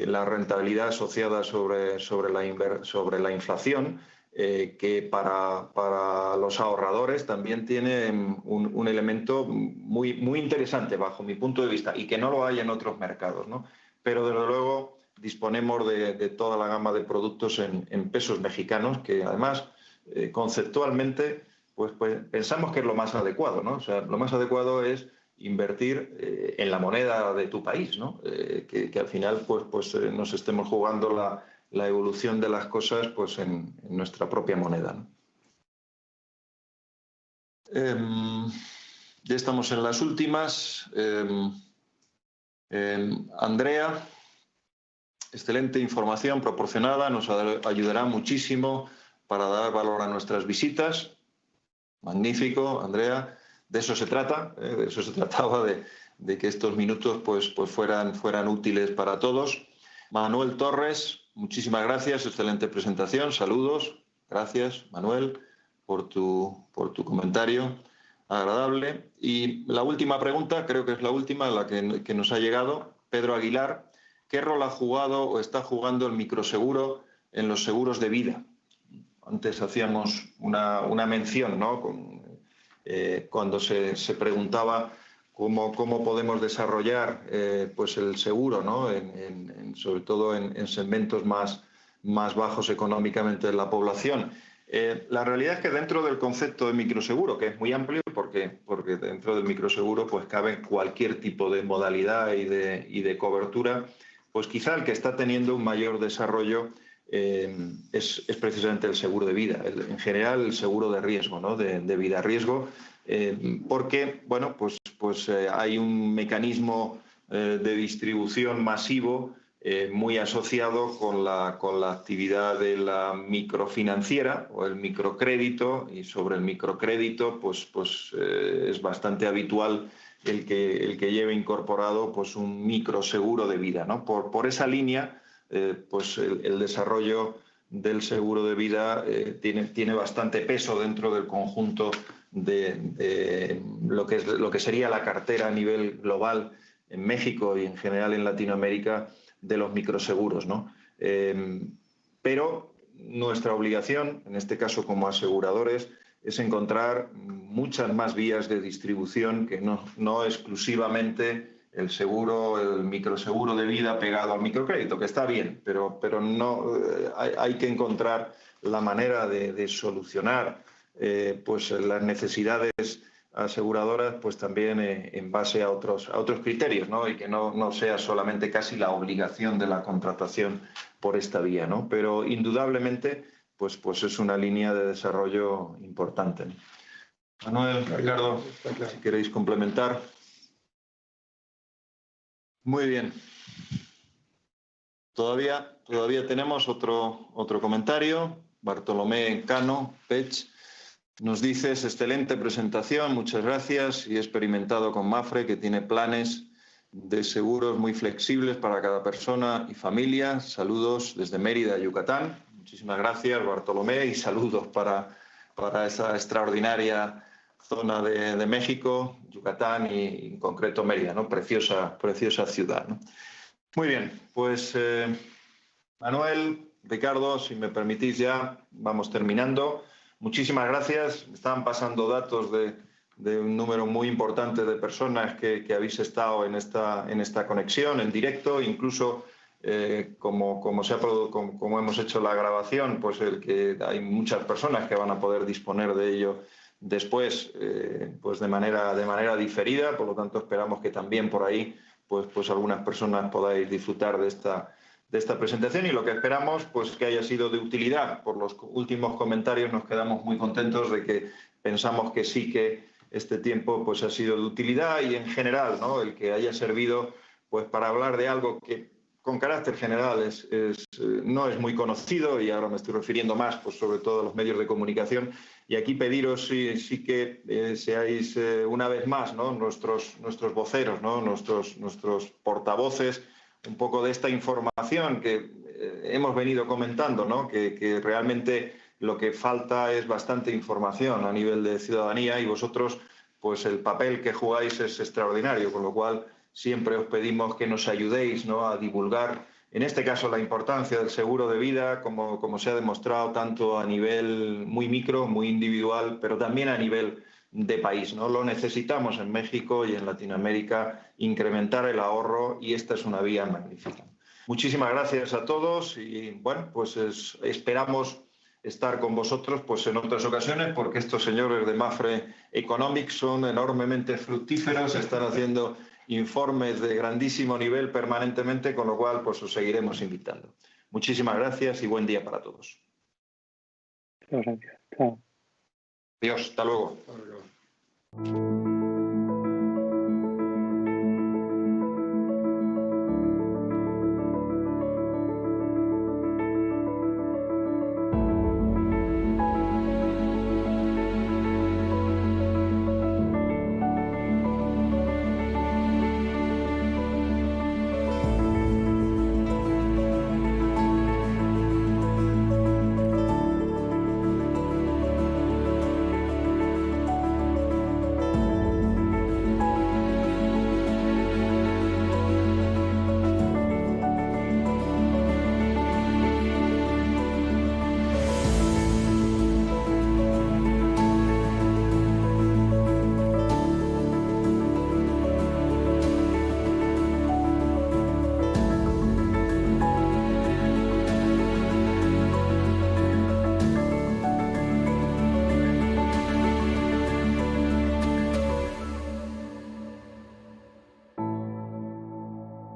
la rentabilidad asociada sobre la inflación, que para los ahorradores también tiene un elemento muy interesante bajo mi punto de vista y que no lo hay en otros mercados, ¿no? Pero desde luego disponemos de toda la gama de productos en pesos mexicanos que además conceptualmente pues pensamos que es lo más adecuado, ¿no? O sea, lo más adecuado es invertir en la moneda de tu país, ¿no? Que al final pues nos estemos jugando la evolución de las cosas pues en nuestra propia moneda, ¿no? Ya estamos en las últimas. Andrea, excelente información proporcionada, nos ayudará muchísimo para dar valor a nuestras visitas. Magnífico, Andrea. De eso se trata, de eso se trataba, de que estos minutos pues fueran útiles para todos. Manuel Torres, muchísimas gracias, excelente presentación, saludos. Gracias, Manuel, por tu comentario agradable. Y la última pregunta, creo que es la última, la que nos ha llegado. Pedro Aguilar, ¿qué rol ha jugado o está jugando el microseguro en los seguros de vida? Antes hacíamos una mención, ¿no? Cuando se preguntaba cómo podemos desarrollar pues el seguro, ¿no? Sobre todo en segmentos más bajos económicamente de la población. La realidad es que dentro del concepto de microseguro, que es muy amplio porque dentro del microseguro pues cabe cualquier tipo de modalidad y de cobertura, pues quizá el que está teniendo un mayor desarrollo es precisamente el seguro de vida, en general el seguro de riesgo, ¿no? de vida riesgo, porque bueno, pues hay un mecanismo de distribución masivo muy asociado con la actividad de la microfinanciera o el microcrédito, y sobre el microcrédito pues es bastante habitual el que lleve incorporado pues un microseguro de vida, ¿no? Por esa línea pues el desarrollo del seguro de vida tiene bastante peso dentro del conjunto de lo que sería la cartera a nivel global en México y en general en Latinoamérica de los microseguros, ¿no? Pero nuestra obligación, en este caso como aseguradores, es encontrar muchas más vías de distribución que no exclusivamente el microseguro de vida pegado al microcrédito, que está bien, pero no, hay que encontrar la manera de solucionar pues las necesidades aseguradoras pues también en base a otros criterios, ¿no? Y que no sea solamente casi la obligación de la contratación por esta vía, ¿no? Pero indudablemente pues es una línea de desarrollo importante, ¿no? Manuel, Ricardo, si queréis complementar. Muy bien. Todavía tenemos otro comentario. Bartolomé Cano, Pech, nos dices, excelente presentación, muchas gracias. Y he experimentado con Mapfre, que tiene planes de seguros muy flexibles para cada persona y familia. Saludos desde Mérida, Yucatán. Muchísimas gracias, Bartolomé, y saludos para esa extraordinaria zona de México, Yucatán y en concreto Mérida, ¿no? Preciosa ciudad, ¿no? Muy bien, pues Manuel, Ricardo, si me permitís ya, vamos terminando. Muchísimas gracias. Me estaban pasando datos de un número muy importante de personas que habéis estado en esta conexión en directo, incluso como hemos hecho la grabación, pues que hay muchas personas que van a poder disponer de ello después pues de manera diferida, por lo tanto esperamos que también por ahí pues algunas personas podáis disfrutar de esta presentación, y lo que esperamos pues que haya sido de utilidad. Por los últimos comentarios nos quedamos muy contentos de que pensamos que sí que este tiempo pues ha sido de utilidad, y en general, ¿no? El que haya servido pues para hablar de algo que con carácter general no es muy conocido, y ahora me estoy refiriendo más pues sobre todo a los medios de comunicación. Y aquí pediros sí que seáis una vez más, ¿no? nuestros voceros, ¿no? nuestros portavoces un poco de esta información que hemos venido comentando, ¿no? Que realmente lo que falta es bastante información a nivel de ciudadanía, y vosotros pues el papel que jugáis es extraordinario, con lo cual siempre os pedimos que nos ayudéis, ¿no? A divulgar en este caso la importancia del seguro de vida, como se ha demostrado tanto a nivel muy micro, muy individual, pero también a nivel de país, ¿no? Lo necesitamos en México y en Latinoamérica, incrementar el ahorro, y esta es una vía magnífica. Muchísimas gracias a todos y bueno, pues esperamos estar con vosotros pues en otras ocasiones, porque estos señores de Mapfre Economics son enormemente fructíferos, están haciendo informes de grandísimo nivel permanentemente, con lo cual pues os seguiremos invitando. Muchísimas gracias y buen día para todos. Muchas gracias. Chao. Adiós, hasta luego.